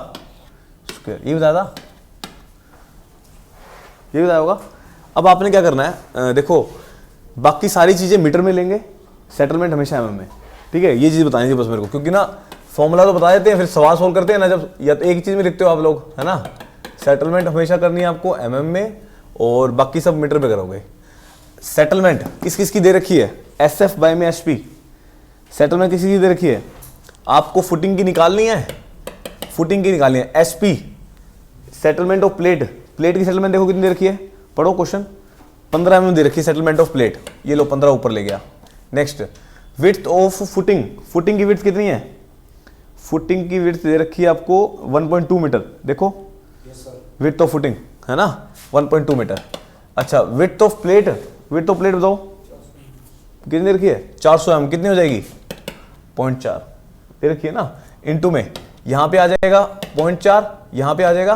स्क्वायर, ये बताया था, ये बताया होगा। अब आपने क्या करना है, देखो बाकी सारी चीज़ें मीटर में लेंगे, सेटलमेंट हमेशा mm में, ठीक है, ये चीज़ बतानी थी बस मेरे को, क्योंकि ना फॉर्मूला तो बता देते हैं, फिर सवाल सोल्व करते हैं ना जब, या तो एक चीज़ में लिखते हो आप लोग, है ना। सेटलमेंट हमेशा करनी है आपको mm में और बाकी सब मीटर पे करोगे। सेटलमेंट किस किस की दे रखी है, SF बाय में SP। सेटलमेंट किसी की दे रखी है, आपको फुटिंग की निकालनी है, फुटिंग की निकालनी है SP। Settlement of plate, plate की सेटलमेंट देखो कितनी दे रखी है, पढ़ो क्वेश्चन, 15 mm दे रखी है सेटलमेंट ऑफ प्लेट, ये लो 15 ऊपर ले गया। Next width of footing, footing की विड्थ कितनी है, फुटिंग की विड्थ दे रखी है आपको 1.2 मीटर, देखो विड्थ ऑफ फुटिंग है ना 1.2 मीटर। अच्छा width of plate, width of plate बताओ कितनी दे रखी है, 400 mm, कितनी हो जाएगी 0.4 दे रखी है ना, इनटू में यहाँ पे आ जाएगा 0.4, यहाँ पे आ जाएगा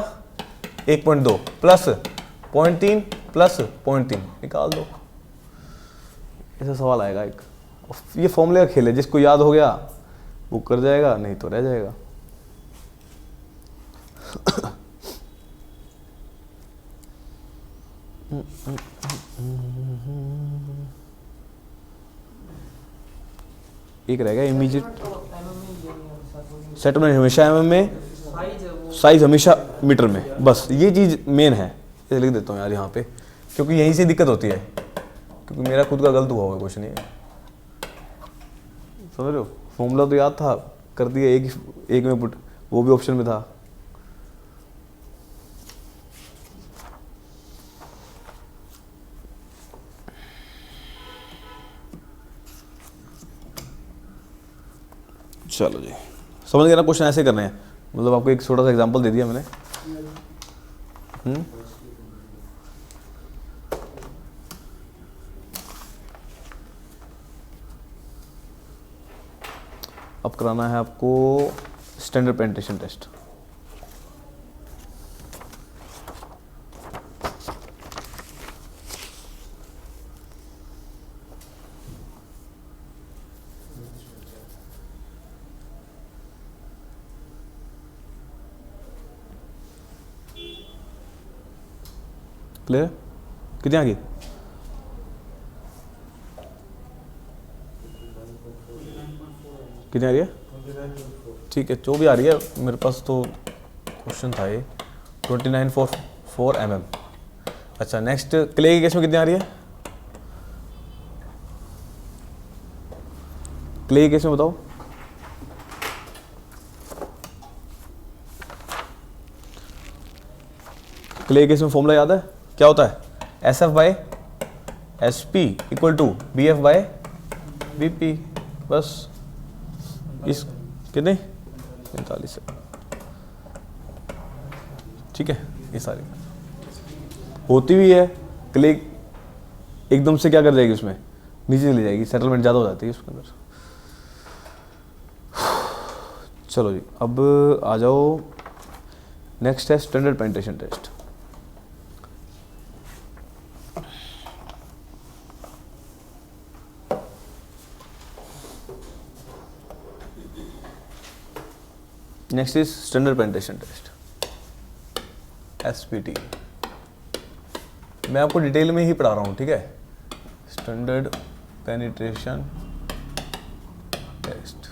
1.2 प्लस 0.3 प्लस 0.3, निकाल दो। ऐसा सवाल आएगा एक, ये फॉर्मूले का खेल है, जिसको याद हो गया वो कर जाएगा, नहीं तो रह जाएगा। एक रहेगा इमीडिएट, सेटलमेंट हमेशा mm में, साइज हमेशा मीटर में, बस ये चीज़ मेन है। इसे लिख देता हूँ यार यहाँ पे, क्योंकि यहीं से दिक्कत होती है, क्योंकि मेरा खुद का गलत हुआ होगा कुछ नहीं, समझ रहे हो। फॉर्मूला तो याद था, कर दिया एक में पुट, वो भी ऑप्शन में था। चलो जी समझ गए ना, क्वेश्चन ऐसे करने हैं, मतलब आपको एक छोटा सा एग्जांपल दे दिया मैंने। अब कराना है आपको स्टैंडर्ड पेनिट्रेशन टेस्ट। क्लियर, कितनी आ गई, कितनी आ रही है, ठीक है, जो भी आ रही है, मेरे पास तो क्वेश्चन था ये 29.4 mm। अच्छा नेक्स्ट क्ले के केस में कितनी आ रही है, क्ले के केस में बताओ, क्ले के केस में फॉर्मूला याद है, क्या होता है, SF by SP equal to BF by BP, बस इस कितने 45 है, ठीक है। ये सारी होती हुई है, क्ले एकदम से क्या कर जाएगी उसमें, नीचे चली जाएगी, सेटलमेंट ज़्यादा हो जाती है उसके अंदर। चलो जी अब आ जाओ, नेक्स्ट है standard penetration test. Next is standard penetration test SPT। मैं आपको डिटेल में ही पढ़ा रहा हूँ, ठीक है। Standard penetration test,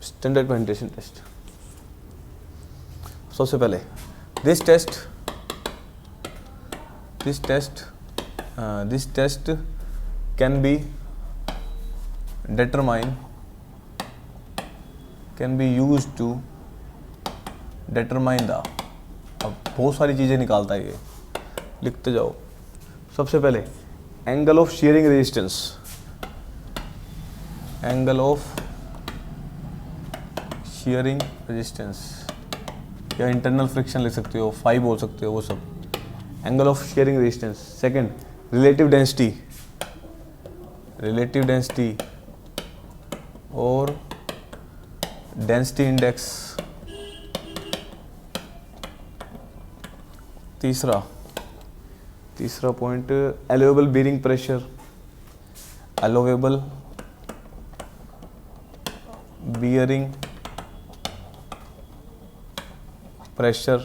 standard penetration test. सबसे पहले this test can be used to determine the, अब बहुत सारी चीज़ें निकालता है ये, लिखते जाओ। सबसे पहले angle of shearing resistance, angle of shearing resistance या इंटरनल फ्रिक्शन लिख सकते हो, फाई बोल सकते हो, वो सब angle of shearing resistance. Second relative density और डेंसिटी इंडेक्स। तीसरा point allowable bearing pressure, allowable bearing pressure.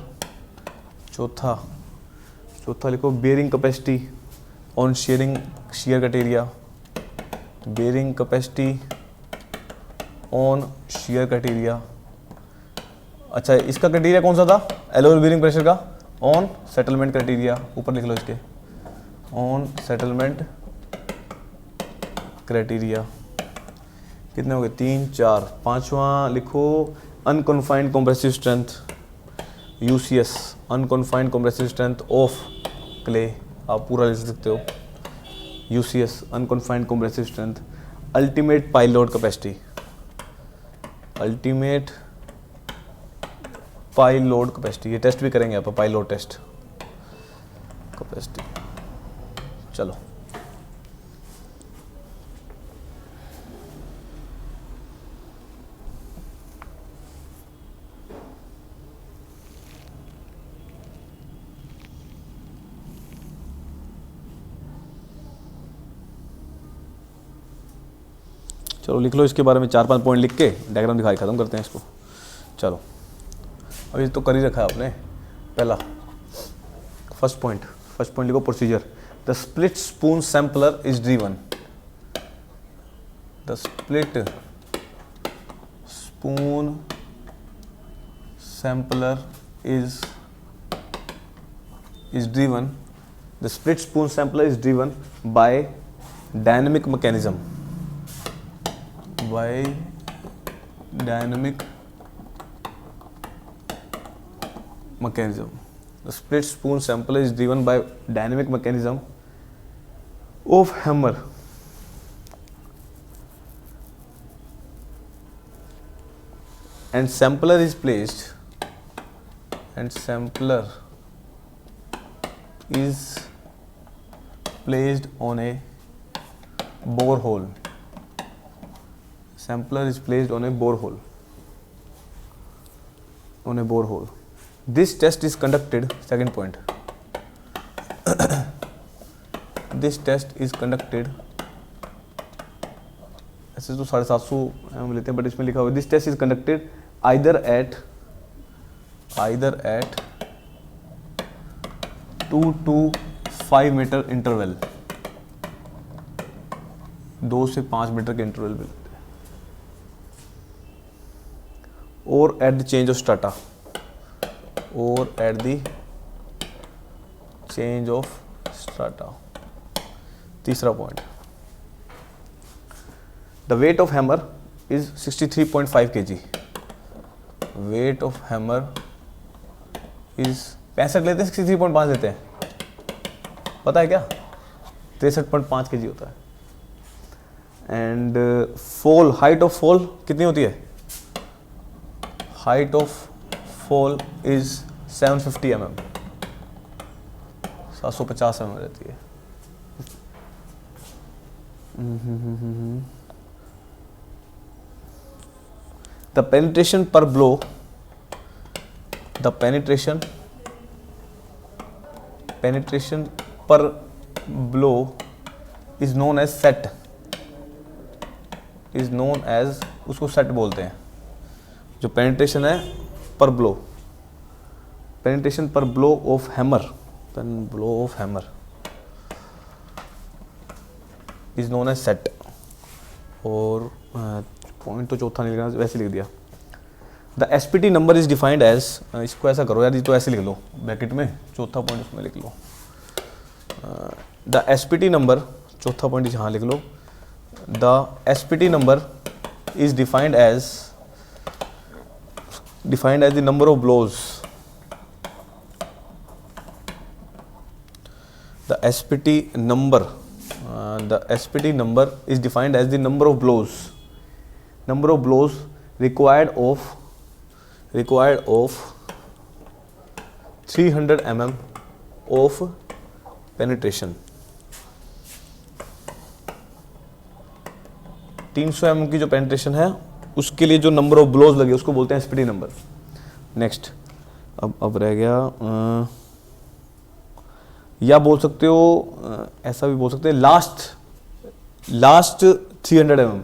चौथा लिखो bearing capacity on shear criteria, bearing capacity on shear criteria. अच्छा, इसका क्राइटेरिया कौन सा था? अलाउएबल बेरिंग प्रेशर का ऑन सेटलमेंट क्राइटेरिया, ऊपर लिख लो इसके, ऑन सेटलमेंट क्राइटेरिया। कितने हो गए? 3 4। पांचवा लिखो unconfined compressive strength, UCS, unconfined compressive strength of clay, आप पूरा लिख सकते हो, UCS unconfined compressive strength. Ultimate pile load capacity, ultimate pile load capacity, ये टेस्ट भी करेंगे आप, पाइल लोड टेस्ट कैपेसिटी। चलो लिख लो इसके बारे में 4-5 पॉइंट लिख के, डायग्राम दिखा के खत्म करते हैं इसको। चलो अब ये तो कर ही रखा है आपने। पहला फर्स्ट पॉइंट लिखो procedure. The split spoon sampler is driven, the split spoon sampler is driven, the split spoon sampler is driven bye dynamic mechanism, by dynamic mechanism. The split spoon sampler is driven by dynamic mechanism of hammer and sampler is placed on a borehole. Sampler is placed on a borehole. This test is conducted, second point, this test is conducted, ऐसे तो 750 हम लेते हैं, but इसमें लिखा हुआ this test is conducted either at 2 to 5 metre interval, 2 से 5 metre के इंटरवल पे, or at the change of strata, तीसरा point, the weight of hammer is 63.5 kg, weight of hammer is 65 लेते हैं, 63.5 लेते हैं, पता है क्या? 63.5 kg होता है। And fall, height of fall कितनी होती है? Height of fall is 750 mm, 750 mm रहती है। The penetration per blow, the penetration per blow is known as set, उसको सेट बोलते हैं। जो पेनिट्रेशन है per blow, penetration per blow of hammer, blow of hammer is known as set. और point तो चौथा नहीं लिखना, वैसे लिख दिया। The SPT number is defined as, इसको ऐसा करो यार, ये तो ऐसे लिख लो ब्रैकेट में, चौथा पॉइंट उसमें लिख लो। द एसपीटी नंबर, चौथा पॉइंट यहाँ लिख लो। The SPT number is defined as the number of blows. The SPT number is defined as the number of blows required of 300 mm of penetration। 300 mm की जो penetration है उसके लिए जो नंबर ऑफ ब्लोज लगे उसको बोलते हैं एसपीटी नंबर। नेक्स्ट, अब रह गया या बोल सकते हो, ऐसा भी बोल सकते हैं, लास्ट 300 mm,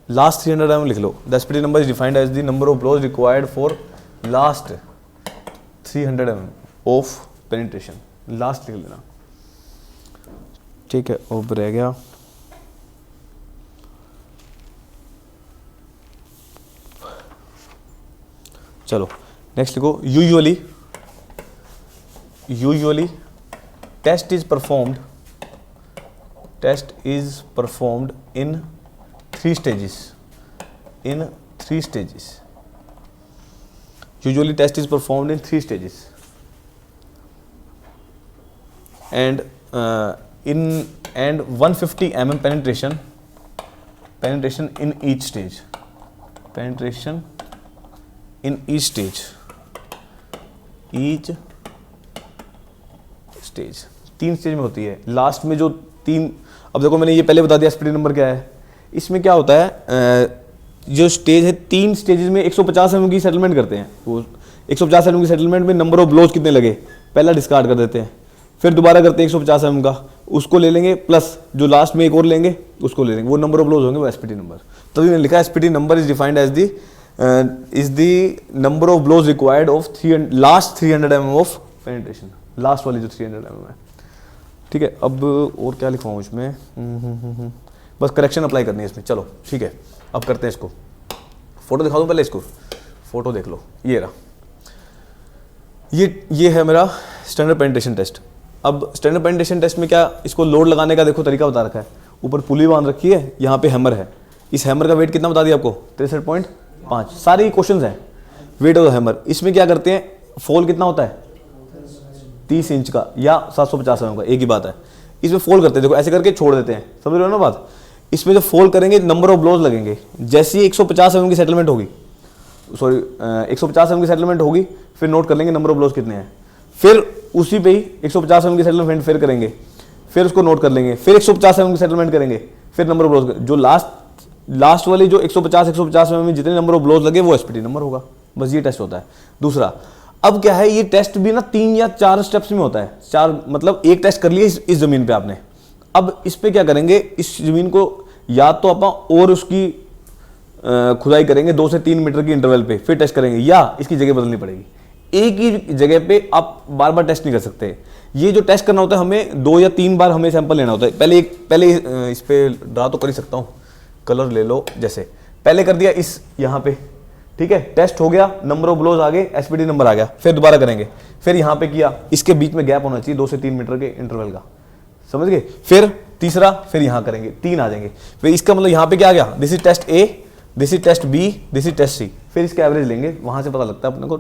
लास्ट 300 mm लिख लो। The SPT number is defined as the number of blows required for last 300 mm of penetration, last लिख लेना। ठीक है, अब रह गया चलो नेक्स्ट लिखो। Usually test is performed in 3 stages। Usually test is performed in 3 stages and 150 mm penetration in each stage। तीन स्टेज में होती है। लास्ट में जो तीन, अब देखो मैंने ये पहले बता दिया एसपीटी नंबर क्या है। इसमें क्या होता है, जो स्टेज है 3 स्टेजेस में 150 mm की सेटलमेंट करते हैं। वो 150 mm की सेटलमेंट में नंबर ऑफ ब्लोज कितने लगे पहला डिस्कार्ड कर देते हैं, फिर दोबारा करते हैं 150 mm का, उसको ले लेंगे, प्लस जो लास्ट में एक और लेंगे उसको ले लेंगे, वो नंबर ऑफ ब्लोज होंगे, वो एसपीटी नंबर। तभी मैंने लिखा SPT number is defined as the number of blows required of last 300 mm of penetration, last वाली जो 300 mm है। ठीक है, अब और क्या लिखवाऊँ इसमें, बस करेक्शन अप्लाई करनी है इसमें। चलो ठीक है, अब करते हैं इसको। फोटो दिखा दूँ पहले, इसको फोटो देख लो, ये रहा, ये है मेरा स्टैंडर्ड पेनिट्रेशन टेस्ट। अब स्टैंडर्ड पेनिट्रेशन टेस्ट में क्या, इसको लोड लगाने का देखो तरीका बता रखा है। ऊपर पुली बांध रखी है, यहाँ पे हैमर है। इस हैमर का वेट कितना बता दिया आपको, 63.5। सारे क्वेश्चन हैं वेट ऑफ द हैमर। इसमें क्या करते हैं, फॉल कितना होता है 30 इंच का या 750 mm का, एक ही बात है। इसमें फोल्ड करते हैं, देखो ऐसे करके छोड़ देते हैं, समझ रहे हो ना बात। इसमें जो फोल्ड करेंगे नंबर ऑफ ब्लोज लगेंगे। जैसे ही 150 mm की सेटलमेंट होगी, 150 mm की सेटलमेंट होगी, फिर नोट कर लेंगे नंबर ऑफ ब्लोज कितने हैं, फिर उसी पे ही 150 mm की सेटलमेंट फिर करेंगे, फिर उसको नोट कर लेंगे, फिर 150 mm की सेटलमेंट करेंगे, फिर नंबर ऑफ ब्लोज, जो लास्ट वाली जो 150 mm में जितने नंबर ऑफ ब्लोज लगे वो एसपीटी नंबर होगा। बस ये टेस्ट होता है। दूसरा, अब क्या है, ये टेस्ट भी ना 3 या 4 स्टेप्स में होता है। 4 मतलब एक टेस्ट कर लिया इस जमीन पे आपने, अब इस पे क्या करेंगे, इस जमीन को या तो आप और उसकी खुदाई करेंगे 2 से 3 मीटर की इंटरवल पे, फिर टेस्ट करेंगे, या इसकी जगह बदलनी पड़ेगी। एक ही जगह पे आप बार बार टेस्ट नहीं कर सकते। ये जो टेस्ट करना होता है हमें 2 या 3 बार हमें सैंपल लेना होता है। पहले इस पे ड्रा तो कर ही सकता हूँ, कलर ले लो, जैसे पहले कर दिया इस यहाँ पे, ठीक है, टेस्ट हो गया, नंबर ऑफ ब्लोज आ गए, एसपीटी नंबर आ गया, फिर दोबारा करेंगे, फिर यहाँ पे किया, इसके बीच में गैप होना चाहिए 2 से 3 मीटर के इंटरवल का, समझ गए। फिर तीसरा, फिर यहाँ करेंगे, 3 आ जाएंगे। फिर इसका मतलब यहाँ पे क्या आ गया, this is test A, this is test B, this is test C, फिर इसका एवरेज लेंगे, वहां से पता लगता है अपने को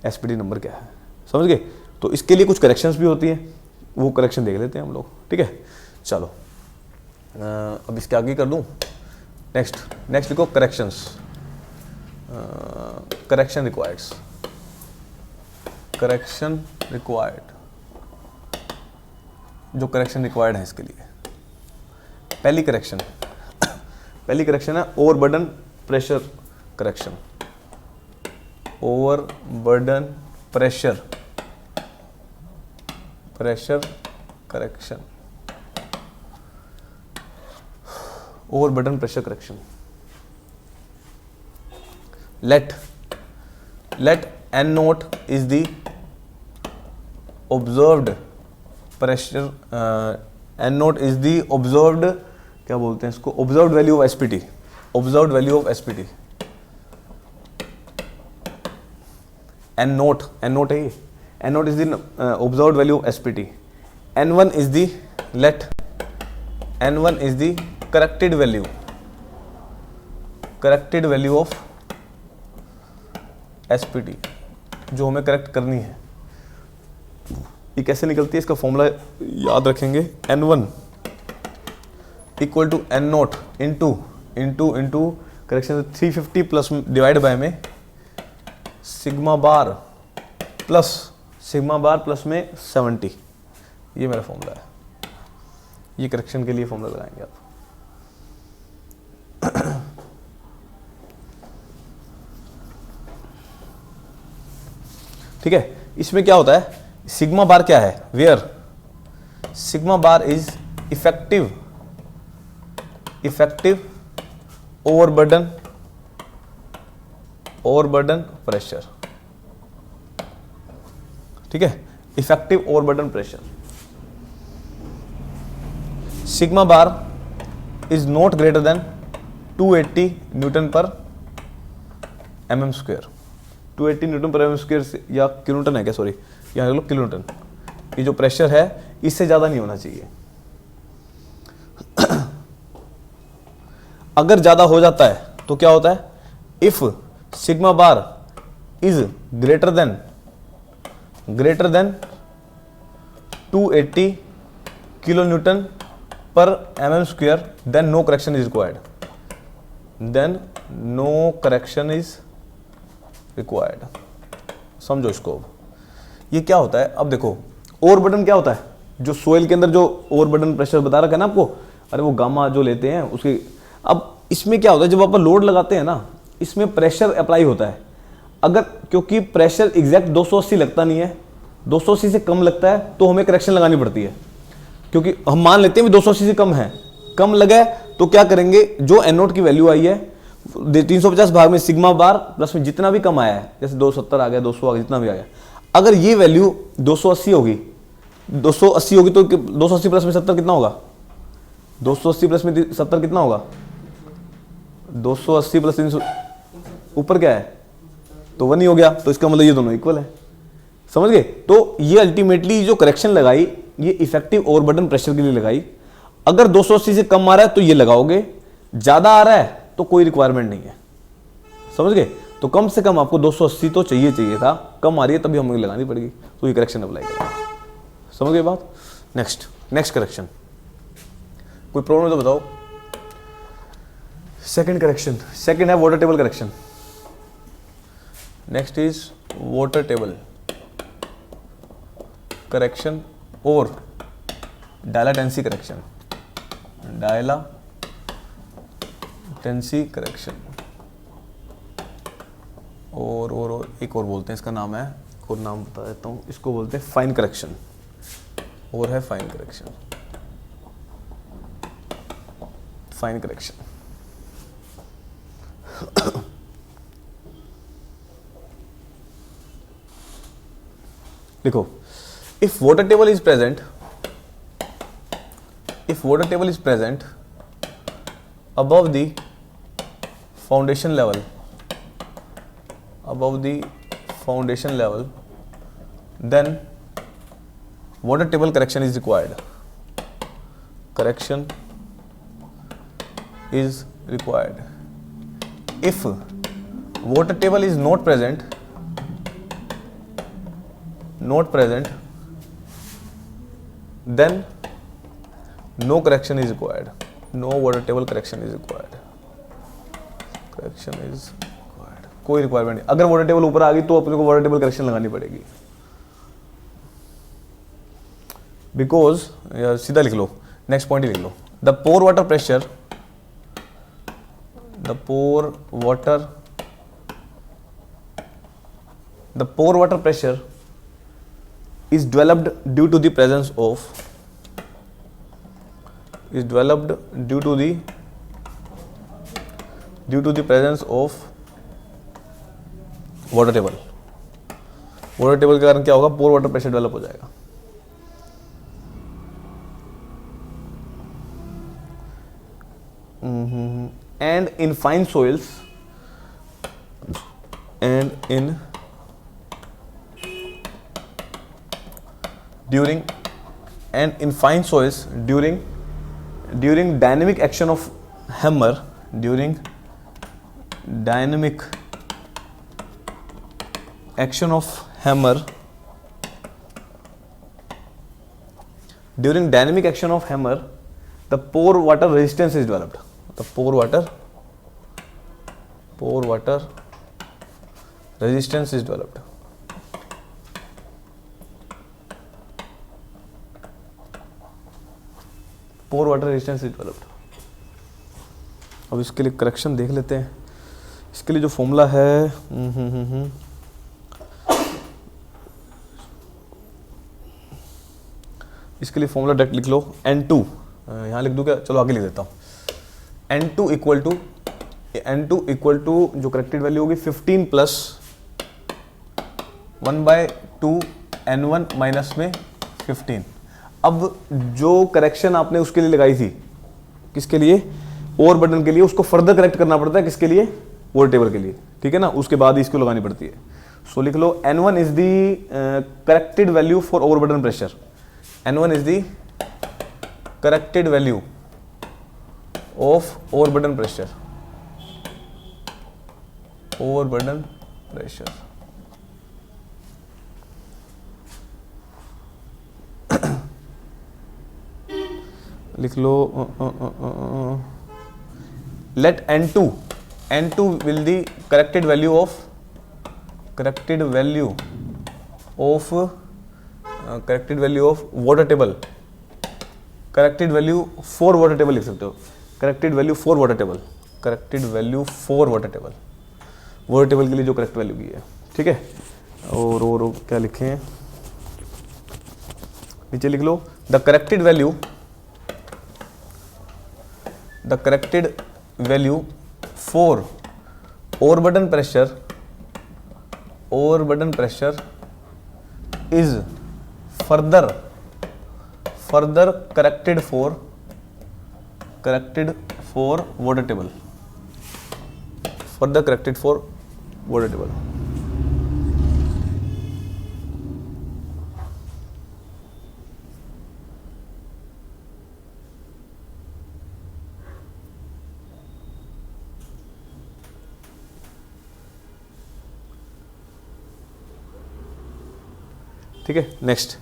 एसपीटी नंबर क्या है, समझ गए। तो इसके लिए कुछ करेक्शंस भी होती हैं, वो करेक्शन देख लेते हैं हम लोग, ठीक है। चलो अब इसके आगे कर दूँ, नेक्स्ट लिखो करेक्शंस, करेक्शन रिक्वायर्ड, जो करेक्शन रिक्वायर्ड है इसके लिए। पहली करेक्शन है overburden pressure correction, overburden pressure correction, overburden pressure correction. let n naught is the observed pressure, N naught is the observed, क्या बोलते हैं इसको, observed value of SPT, observed value of SPT. N naught है ये, N naught is the observed value of SPT. N1 is the, let N1 is the corrected value of SPT जो हमें correct करनी है। ये कैसे निकलती है, इसका फॉर्मूला याद रखेंगे, N1 equal to N naught into correction 350 plus divide by में सिग्मा बार प्लस में 70। ये मेरा फॉर्मूला है, ये करेक्शन के लिए फॉर्मूला लगाएंगे आप। ठीक है, इसमें क्या होता है, सिग्मा बार क्या है, where sigma bar is effective overburden pressure. ठीक है, effective overburden pressure. Sigma bar is not greater than 280 newton per mm square. 280 newton per mm square या किलोन्यूटन है क्या, सॉरी यहाँ लो किलोन्यूटन। ये जो प्रेशर है इससे ज्यादा नहीं होना चाहिए। अगर ज्यादा हो जाता है तो क्या होता है, if sigma bar is greater than 280 kilo newton per mm square, then no correction is required. समझो इसको। ये क्या होता है, अब देखो ओवरबर्डन क्या होता है, जो सोइल के अंदर जो ओवरबर्डन प्रेशर बता रखा है ना आपको, अरे वो गामा जो लेते हैं उसके। अब इसमें क्या होता है, जब आप लोड लगाते हैं ना, इसमें प्रेशर अप्लाई होता है। अगर क्योंकि प्रेशर एग्जैक्ट 280 लगता नहीं है, 280 से कम लगता है तो हमें करेक्शन लगानी पड़ती है। क्योंकि हम मान लेते हैं 280 से कम है, कम लगा तो क्या करेंगे, जो एन नोट की वैल्यू आई है 350 भाग में सिग्मा बार प्लस में जितना भी कम आया है, जैसे 270 आ गया, 200 आ गया, जितना भी आ गया, अगर ये वैल्यू 280 होगी तो 280 प्लस में 70 कितना होगा, 280 प्लस में 70 कितना होगा, 280 प्लस 300 ऊपर क्या है तो 1 ही हो गया। तो इसका मतलब ये दोनों इक्वल है। समझ गए। तो ये अल्टीमेटली जो करेक्शन लगाई ये इफेक्टिव ओवरबर्डन प्रेशर के लिए लगाई। अगर 280 से कम आ रहा है तो ये लगाओगे, ज्यादा आ रहा है तो कोई रिक्वायरमेंट नहीं है। समझ गए। तो कम से कम आपको 280 तो चाहिए था, कम आ रही है तभी हमें लगानी पड़ेगी, तो ये करेक्शन अप्लाई करेंगे। समझ गए बात। नेक्स्ट करेक्शन, कोई प्रॉब्लम तो बताओ। सेकंड करेक्शन, सेकंड है water table correction. Next is water table correction और डायलाटेंसी करेक्शन। डायलाटेंसी करेक्शन और एक और बोलते हैं, इसका नाम है, एक और नाम बता देता हूँ, इसको बोलते हैं फाइन करेक्शन, और है फाइन करेक्शन। फाइन करेक्शन देखो, if water table is present above the foundation level, then water table correction is required. Correction is required. If water table is not present, then no correction is required. No water table correction is required. Correction is required. कोई requirement नहीं। अगर water table ऊपर आ गई तो अपने को water table correction लगानी पड़ेगी। बिकॉज सीधा लिख लो, नेक्स्ट पॉइंट ही लिख लो। The pore water pressure, the pore water pressure is developed due to the presence of water table. Water table के कारण क्या होगा, पोर वाटर प्रेशर डेवलप हो जाएगा। and in fine soils during dynamic action of hammer during dynamic action of hammer the pore water resistance is developed. The pore water resistance is developed. Pore water resistance is developed. अब इसके लिए correction देख लेते हैं. इसके लिए जो formula है इसके लिए फॉर्मूला डायरेक्ट लिख लो. N2 यहाँ लिख दूँ क्या? चलो आगे लिख देता हूँ. N2 इक्वल टू जो करेक्टेड वैल्यू होगी 15 प्लस 1/2 N1 माइनस में 15. अब जो करेक्शन आपने उसके लिए लगाई थी, किसके लिए? ओवर बर्डन के लिए. उसको फर्दर करेक्ट करना पड़ता है किसके लिए? वोल्ट टेबल के लिए. ठीक है ना, उसके बाद ही इसको लगानी पड़ती है. सो लिख लो N1 is the corrected value for over burden pressure. N1 is the corrected value of over burden pressure. Over burden pressure. लिख लो let N2 will the corrected value of water table. corrected value for water table लिख सकते हो. corrected value for water table. water table के लिए जो correct value की है. ठीक है. और क्या लिखें? नीचे लिख लो the corrected value for overburden pressure is further corrected for water table. ठीक है. नेक्स्ट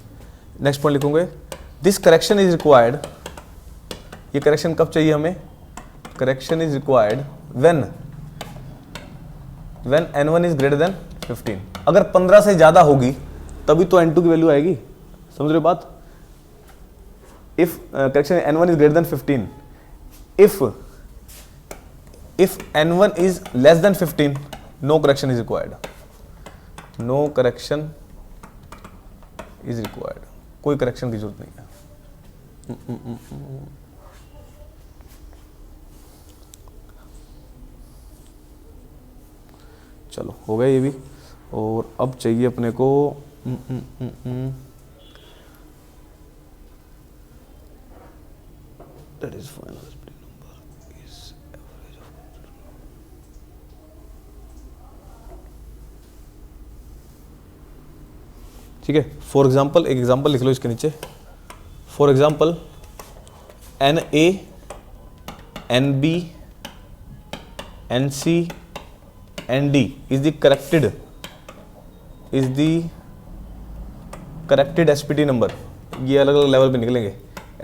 पॉइंट लिखूंगे. This correction is required. ये करेक्शन कब चाहिए हमें? Correction is required when N1 is greater than 15. अगर 15 से ज्यादा होगी तभी तो N2 की वैल्यू आएगी. समझ रहे हो बात? If correction N1 is greater than 15, if N1 is less than 15, no correction is required. कोई करेक्शन की जरूरत नहीं है. चलो हो गया ये भी. और अब चाहिए अपने को that is final speed number is average of. ठीक है. फॉर एग्जाम्पल एक एग्जाम्पल लिख लो इसके नीचे. For example NA, NB, NC, ND is the corrected SPT number. ये अलग अलग लेवल पे निकलेंगे.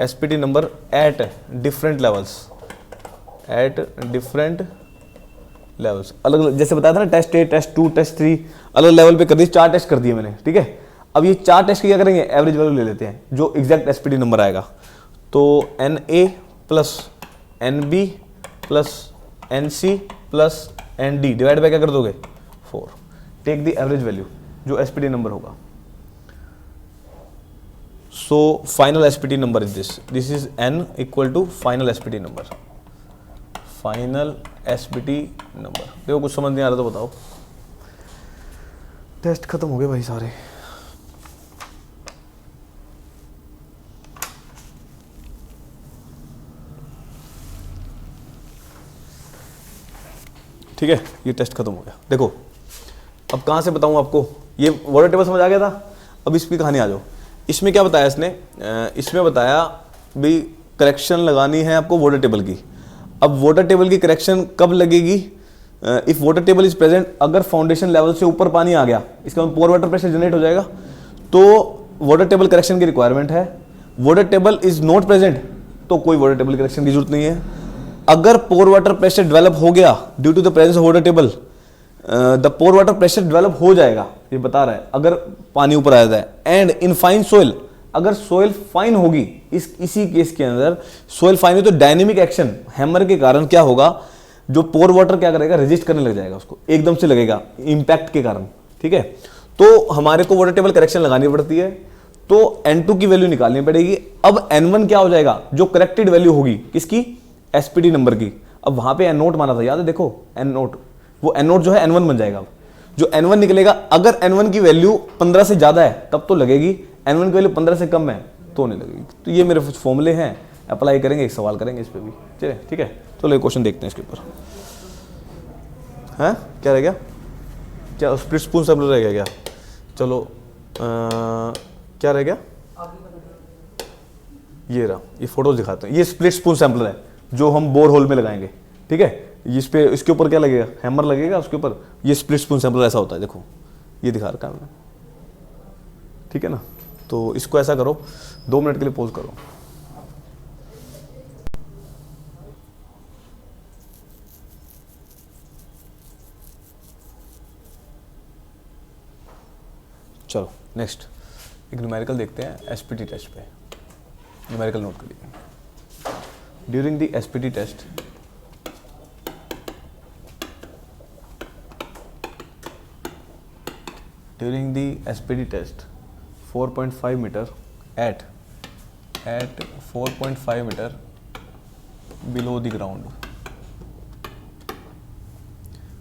SPT number at different levels. अलग अलग जैसे बताया था ना, टेस्ट 1, टेस्ट 2, टेस्ट 3 अलग लेवल पे कर दिए. 4 टेस्ट कर दिए मैंने. ठीक है. अब ये 4 टेस्ट क्या करेंगे? एवरेज वैल्यू ले लेते हैं जो एग्जैक्ट SPT नंबर आएगा. तो NA plus NB plus NC plus ND divide by क्या कर दोगे? 4. टेक द एवरेज वैल्यू जो SPT नंबर होगा. So final SPT number is this. This is N equal to final SPT number. देखो कुछ समझ नहीं आ रहा तो बताओ. टेस्ट खत्म हो गए भाई सारे. ठीक है, ये टेस्ट खत्म हो गया। देखो अब कहाँ से बताऊँ आपको, ये वाटर टेबल समझ आ गया था। अब इसकी कहानी आ जाओ। इसमें क्या बताया इसने, इसमें बताया भी करेक्शन लगानी है आपको वाटर टेबल की। अब वाटर टेबल की करेक्शन कब लगेगी, if water table is present, अगर फाउंडेशन लेवल से ऊपर पानी आ गया, इसका पोर वाटर प्रेशर जनरेट हो जाएगा, तो वाटर टेबल करेक्शन की रिक्वायरमेंट है। Water table is not present, तो कोई वाटर टेबल करेक्शन की जरूरत नहीं है। अगर पोर वाटर प्रेशर डेवलप हो गया due to the presence of water table, the pore water pressure develop हो जाएगा, ये बता रहा है, अगर पानी ऊपर आ जाता है। एंड इन फाइन सोइल, अगर सोइल फाइन होगी, इसी केस के अंदर सोइल फाइन है तो डायनेमिक एक्शन हैमर के कारण क्या होगा, जो पोर वाटर क्या करेगा, रेजिस्ट करने लग जाएगा, उसको एकदम से लगेगा इंपैक्ट के कारण। ठीक है, तो हमारे को वाटर टेबल करेक्शन लगानी पड़ती है, तो N2 की वैल्यू निकालनी पड़ेगी। अब N1 क्या हो जाएगा, जो करेक्टेड वैल्यू होगी किसकी, एसपीटी नंबर की। अब वहां पे N0 माना था, याद है, देखो N0, वो N0 जो है N1 बन जाएगा। अब जो N1 निकलेगा, अगर N1 की वैल्यू 15 से ज्यादा है तब तो लगेगी, N1 की वैल्यू 15 से कम है तो नहीं लगेगी। तो ये मेरे फॉर्मूले हैं, अप्लाई करेंगे, एक सवाल करेंगे इस पर भी। चलिए ठीक है, चलो एक क्वेश्चन देखते हैं इसके ऊपर। हैं क्या रह गया, क्या स्प्लिट स्पून सब रह गया क्या, चलो क्या रह गया, ये रहा, ये फोटोज दिखाते हैं। ये स्प्लिट स्पून सैंपलर है जो हम बोर होल में लगाएंगे। ठीक है, इस पे, इसके ऊपर क्या लगेगा, हैमर लगेगा उसके ऊपर। ये स्प्लिट स्पून सैंपलर ऐसा होता है, देखो ये दिखा रखा है हमने। ठीक है ना, तो इसको ऐसा करो, 2 मिनट के लिए पॉज करो। चलो नेक्स्ट एक न्यूमेरिकल देखते हैं एसपीटी टेस्ट पे। न्यूमेरिकल नोट करिए। During the SPT test during the SPD test 4.5 meter at 4.5 meter below the ground.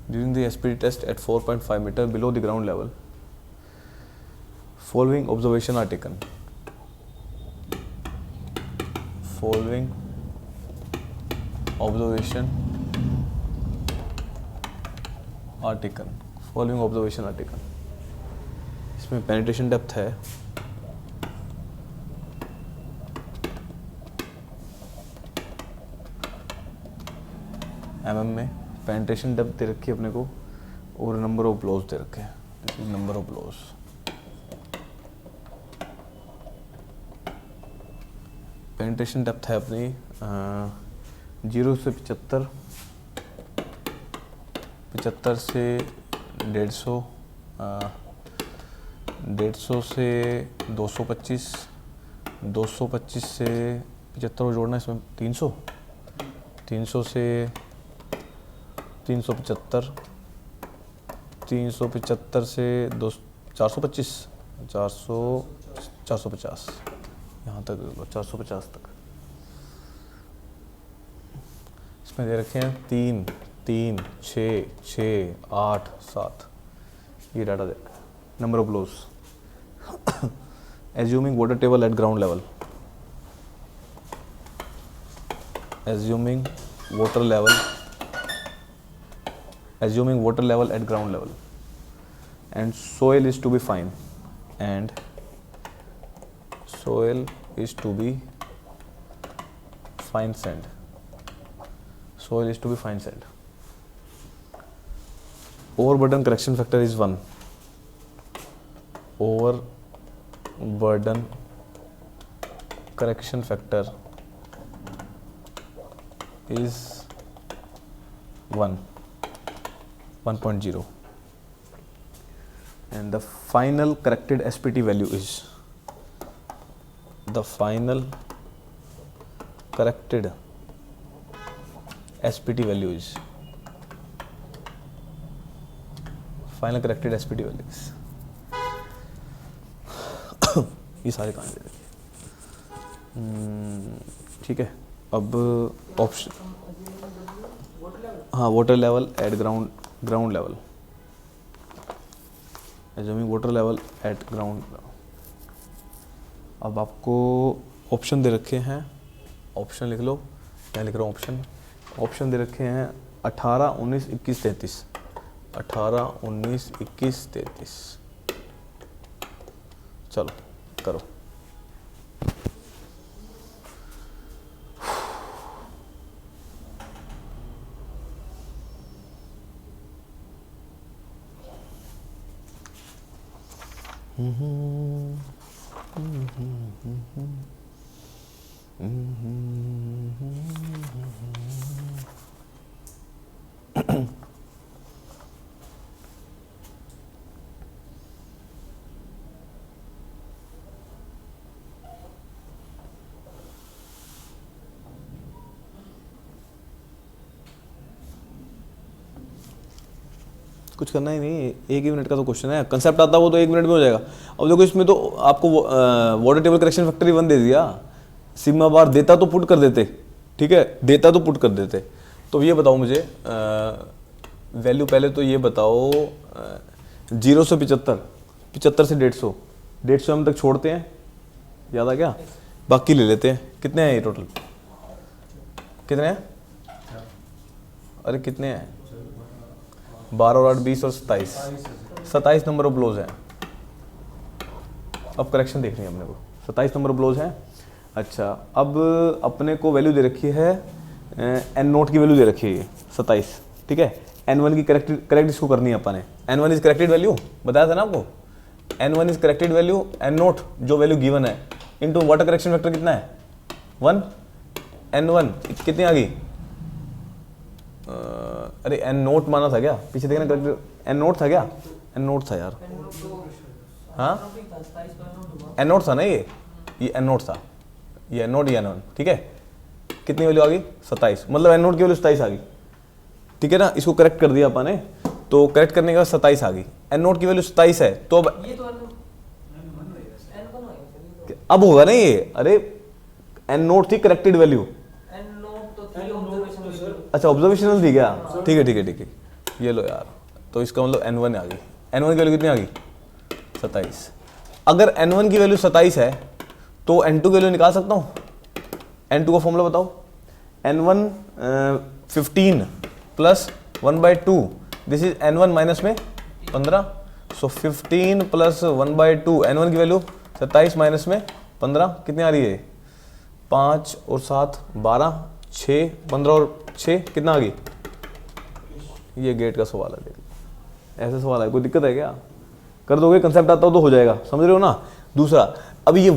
During the SPD test at 4.5 meter below the ground level, following observation are taken. Following observation are taken. Following observation are taken. इसमें penetration depth है mm में, penetration depth दे रखी है अपने को, और number of blows दे रखे हैं। This is number of blows. Penetration depth है अपनी 0 से 75, 75 से 150, 150 से 225, 225 से 75 को जोड़ना इसमें 300, 300 से 375, 375 से 425, 450, यहाँ तक 450 तक। इसमें दे रखे हैं 3, 3, 6, 6, 8, 7, ये डाटा दे रखा है। Number of blows, assuming water table at ground level, assuming water level at ground level, and soil is to be fine, and soil is to be fine sand, soil is to be fine sand. Overburden correction factor is 1. Overburden correction factor is 1.0, and the final corrected SPT value is, the final corrected SPT value is, final corrected SPT value is, ये सारे कहानी दे रखी है। ठीक है, अब option, हाँ, water level eight ground level, assuming water level eight ground. अब आपको ऑप्शन दे रखे हैं, ऑप्शन लिख लो, क्या लिख रहा हूँ, ऑप्शन दे रखे हैं 18 19 21 33, 18 19 21 33। चलो करो। कुछ करना ही नहीं, 1 ही मिनट का तो क्वेश्चन है, कंसेप्ट आता वो तो 1 मिनट में हो जाएगा। अब देखो इसमें तो आपको वाटर टेबल करेक्शन फैक्टर ही 1 दे दिया, सिग्मा बार देता तो पुट कर देते, ठीक है, देता तो पुट कर देते। तो ये बताओ मुझे वैल्यू, पहले तो ये बताओ 0 से 75, 75 से 150, 150 हम तक छोड़ते हैं, याद आ गया, बाकी ले लेते हैं। कितने हैं ये टोटल, कितने हैं, अरे कितने हैं, 12 और 8 20 और 27, 27 नंबर ऑफ ब्लोज हैं। अब करेक्शन देखनी है अपने को, 27 नंबर ऑफ ब्लोज हैं। अच्छा, अब अपने को वैल्यू दे रखी है एन नोट की वैल्यू दे रखी है 27, ठीक है। N1 की करेक्ट इसको करनी है अपन ने। N1 इज करेक्टेड वैल्यू, बताया था ना आपको, N1 is corrected value, N note जो वैल्यू गिवन है इनटू वाटर करेक्शन फैक्टर कितना है 1, N1 कितनी आ गई, अरे एन नोट माना था क्या, पीछे देखना करेक्ट, एन नोट था क्या, एन नोट था यार, हाँ एन नोट था ना, ये एन नोट था, ये एन नोट, ये N1, ठीक है। कितनी वैल्यू आ गई 27, मतलब एन नोट की वैल्यू 27 आ गई, ठीक है ना। इसको करेक्ट कर दिया अपन ने, तो करेक्ट करने के बाद 27 आ गई, एन नोट की वैल्यू 27 है, तो अब होगा ना ये, अरे एन नोट थी करेक्टेड वैल्यू, अच्छा ऑब्जर्वेशनल थी क्या, ठीक है ठीक है ठीक है, ये लो यार, तो इसका मतलब N1 आ गई, N1 की वैल्यू कितनी आ गई 27। अगर N1 की वैल्यू 27 है तो N2 की वैल्यू निकाल सकता हूँ, N2 का फॉर्मूला बताओ, N1 15 plus 1/2, this is N1 minus में 15, सो 15 प्लस 1/2, N1 की वैल्यू 27 माइनस में 15 कितनी आ रही है, 5 और 7 12, 6 15 और 6 कितना आ गई, ये गेट का सवाल है, ऐसा सवाल है, कोई दिक्कत है क्या, कर दोगे, कंसेप्ट आता हो तो हो जाएगा, समझ रहे हो ना। दूसरा, अब ये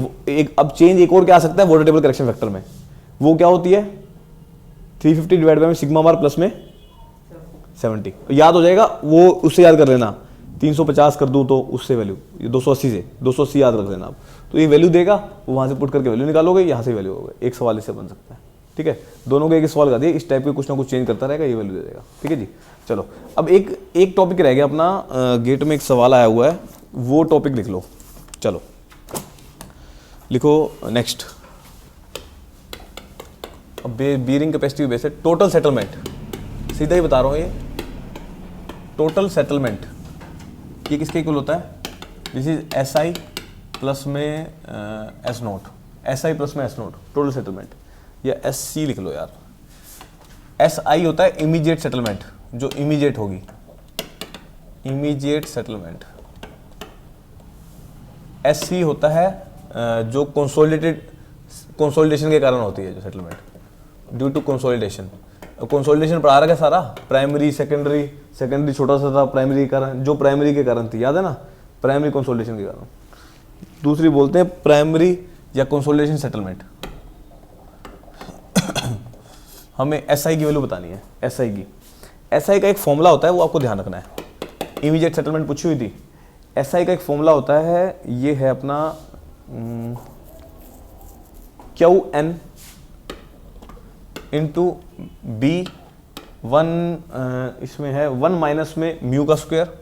अब चेंज एक और क्या आ सकता है वाटर टेबल करेक्शन फैक्टर में, वो क्या होती है 350 divide by sigma bar plus में 70, याद हो जाएगा वो, उससे याद कर लेना, 350 कर दूं तो उससे वैल्यू 280 से 280 याद रख लेना आप, तो ये वैल्यू देगा, वो वहां से पुट करके वैल्यू निकालोगे, यहाँ से वैल्यू होगा, एक सवाल इससे बन सकता है, ठीक है। दोनों को एक सवाल कर दिए, इस टाइप के कुछ ना कुछ चेंज करता रहेगा, ये वैल्यू दे देगा, ठीक है जी। चलो अब एक टॉपिक रह गया अपना, गेट में एक सवाल आया हुआ है, वो टॉपिक लिख लो, चलो लिखो नेक्स्ट। अब बीयरिंग कैपेसिटी बेस है, टोटल सेटलमेंट, सीधा ही बता रहा हूँ, ये टोटल सेटलमेंट ये किसके इक्वल होता है, दिस इज SI प्लस में S नोट, SI प्लस में S नोट, टोटल सेटलमेंट, या SC लिख लो यार। SI होता है इमीडिएट सेटलमेंट, जो इमीडिएट होगी, इमीडिएट सेटलमेंट। SC होता है जो कंसोलिडेशन के कारण होती है, जो settlement due to consolidation. Consolidation पढ़ा रखा है सारा, प्राइमरी सेकेंडरी, सेकेंडरी छोटा सा था, प्राइमरी के कारण, जो प्राइमरी के कारण थी, याद है ना, प्राइमरी कंसोलिडेशन के कारण, दूसरी बोलते हैं प्राइमरी या कंसोलिडेशन सेटलमेंट। हमें SI की वैल्यू बतानी है, SI की, SI का एक फॉर्मूला होता है, वो आपको ध्यान रखना है, इमीडिएट सेटलमेंट पूछी हुई थी, SI का एक फॉर्मूला होता है, ये है अपना QN इंटू B1, इसमें है 1 माइनस में म्यू का square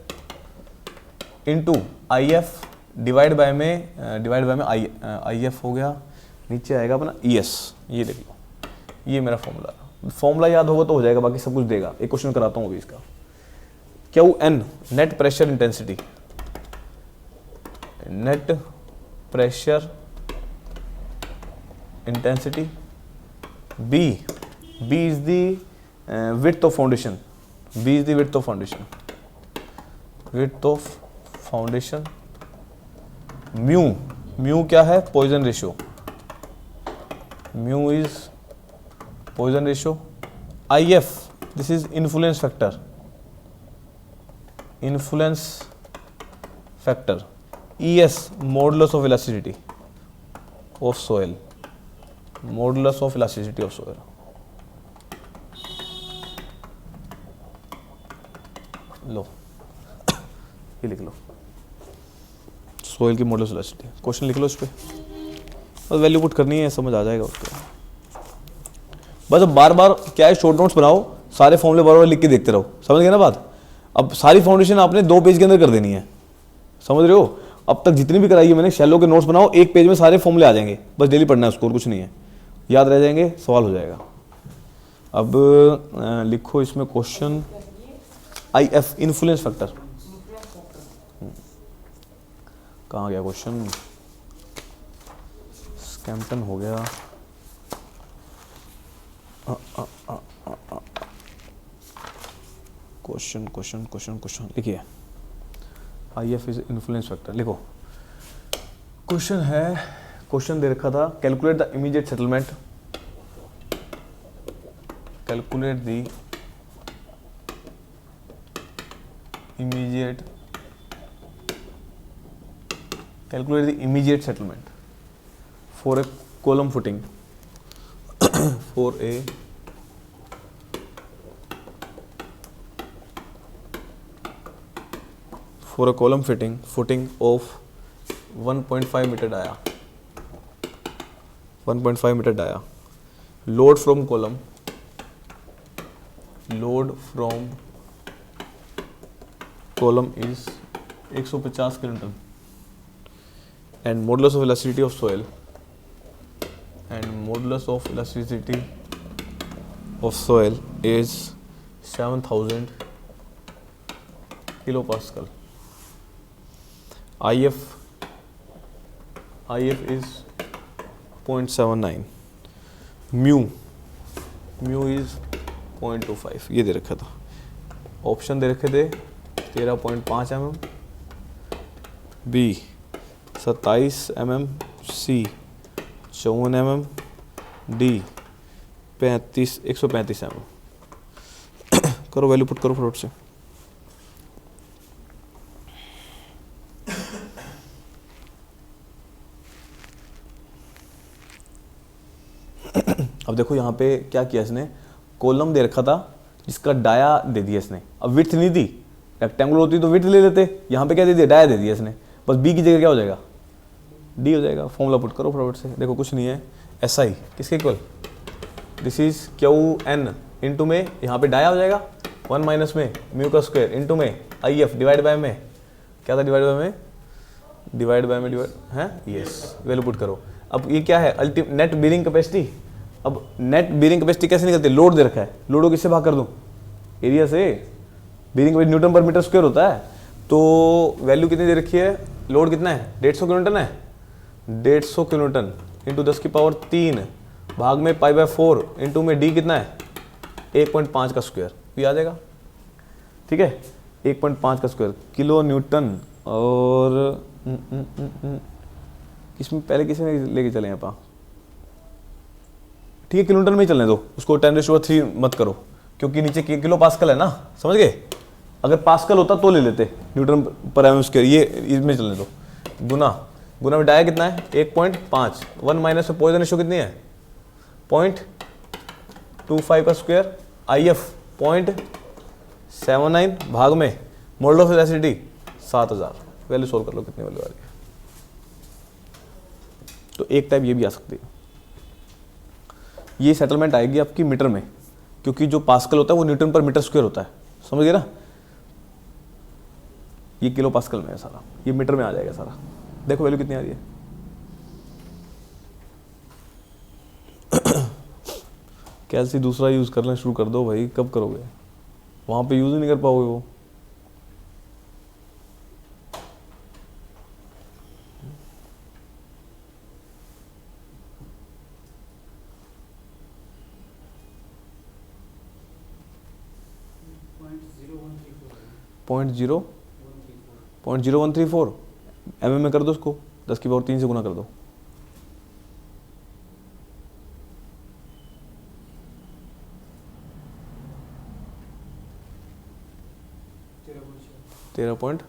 into IF divide by में IF हो गया, नीचे आएगा अपना ES, ये देख लो, ये मेरा फॉर्मूला याद होगा तो हो जाएगा, बाकी सब कुछ देगा। एक क्वेश्चन कराता हूँ अभी इसका, QN net pressure intensity, net pressure intensity, B is the width of foundation, B is the width of foundation, width of foundation, mu क्या है, poison ratio, mu is poison ratio, IF this is influence factor, ES modulus of elasticity of soil, modulus of elasticity of soil, लो ये लिख लो, soil की modulus elasticity, question लिख लो इस पे, बस value put करनी है, समझ आ जाएगा उसको। बस अब बार बार क्या है, शॉर्ट नोट्स बनाओ, सारे फॉर्मूले बार बार लिख के देखते रहो, समझ गए ना बात। अब सारी फाउंडेशन आपने 2 पेज के अंदर कर देनी है, समझ रहे हो। अब तक जितनी भी कराई है मैंने, शैलो के नोट्स बनाओ, 1 पेज में सारे फॉर्मूले आ जाएंगे, बस डेली पढ़ना है उसको, और कुछ नहीं है, याद रह जाएंगे, सवाल हो जाएगा। अब लिखो इसमें क्वेश्चन IF इन्फ्लुएंस फैक्टर, कहाँ गया क्वेश्चन, स्कैम्पटन हो गया, क्वेश्चन लिखिए, IF इज इन्फ्लुएंस फैक्टर, लिखो। क्वेश्चन दे रखा था, calculate the immediate settlement, calculate the immediate settlement for a column footing, for a column footing of 1.5 meter dia, 1.5 meter dia, load from column is 150 kilonewton, and modulus of elasticity of soil, is 7000 kilopascal. IF is 0.79, mu is 0.25, ये दे रखा था, option दे रखे थे 13.5 mm, B 27 mm, C 54 mm, D 135 mm। करो value put करो फटाफट से। अब देखो यहाँ पे क्या किया इसने, कॉलम दे रखा था जिसका डाया दे दिया इसने, अब विड्थ नहीं दी, रेक्टेंगुलर होती तो विड्थ ले लेते, यहाँ पे क्या दे दिया, डाया दे दिया इसने, बस बी की जगह क्या हो जाएगा, डी हो जाएगा। फॉर्मूला पुट करो फटाफट से, देखो कुछ नहीं है, SI किसके equal, this is QN into में, यहाँ पे डाया हो जाएगा 1 माइनस में म्यू का स्क्वायर इंटू में IF डिवाइड बाय में, क्या था डिवाइड बाय में है, यस, वैल्यू पुट करो। अब ये क्या है, अल्टीमेट नेट बेरिंग कैपेसिटी, अब नेट बेरिंग कैपेसिटी कैसे निकलती है, लोड दे रखा है, लोड को किससे भाग कर दूं, एरिया से, बेरिंग कैपेसिटी न्यूटन पर मीटर स्क्वायर होता है, तो वैल्यू कितनी दे रखी है, लोड कितना है 150 किलोन्यूटन है, 150 किलोन्यूटन इंटू 10 की पावर 3 भाग में π/4 इंटू में डी कितना है 1.5 का स्क्वायर, भी आ जाएगा, ठीक है, 1.5 का स्क्वायर किलो न्यूटन। और इसमें पहले किसी ने लेके चले यहाँ पर, ठीक है, किलोमीटर में ही चलने दो उसको, 10⁻³ मत करो, क्योंकि नीचे किलो पास्कल है ना, समझ गए, अगर पास्कल होता तो ले लेते न्यूटन पर एम स्क्वायर, ये इसमें चलने दो, गुना में डाया कितना है 1.5, 1 माइनस में पॉइजन रेशियो कितनी है 0.25 का स्क्वायर, IF 0.79 भाग में modulus of elasticity 7000, value solve कर लो कितनी वैल्यू आ रही है। तो एक टाइप ये भी आ सकती है, ये सेटलमेंट आएगी आपकी मीटर में, क्योंकि जो पास्कल होता है वो न्यूटन पर मीटर स्क्वायर होता है, समझ गए ना, ये किलो पास्कल में है सारा, ये मीटर में आ जाएगा सारा। देखो वैल्यू कितनी आ रही है, कैलसी दूसरा यूज करना शुरू कर दो भाई, कब करोगे, वहां पे यूज ही नहीं कर पाओगे वो। .0134 में कर दो उसको, 10 की पावर 3 से गुना कर दो। तेरह पॉइंट,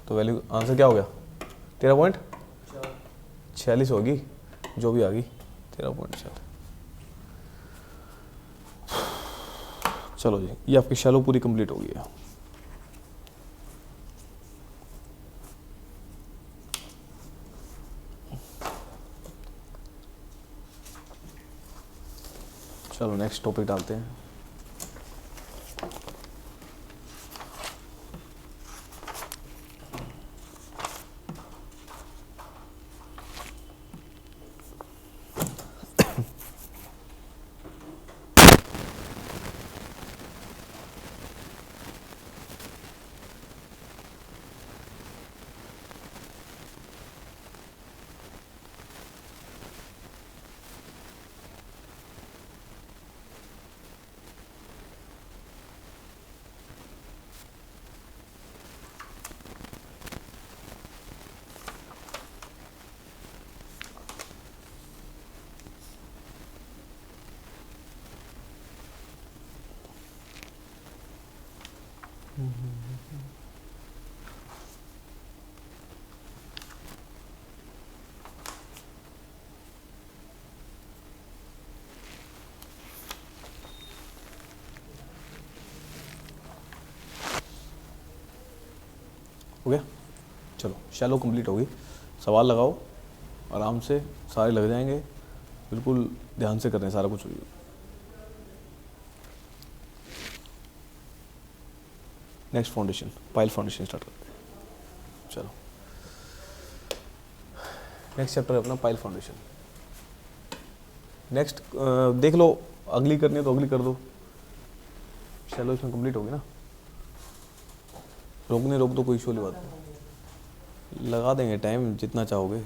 तो वैल्यू आंसर क्या हो गया? 13.46 होगी, जो भी आ गई 13.4। चलो जी, ये आपकी शैलो पूरी कंप्लीट हो गई है। चलो नेक्स्ट टॉपिक डालते हैं। हो गया? चलो शैलो कंप्लीट होगी। सवाल लगाओ आराम से, सारे लग जाएंगे, बिल्कुल ध्यान से करना है सारा कुछ। Next foundation, pile foundation start करते हैं। चलो नेक्स्ट चैप्टर है अपना पाइल फाउंडेशन। नेक्स्ट देख लो, अगली करनी है तो अगली कर दो। चलो इसमें कंप्लीट होगी ना, रोक दो, कोई इशू वाली बात नहीं, लगा देंगे टाइम जितना चाहोगे।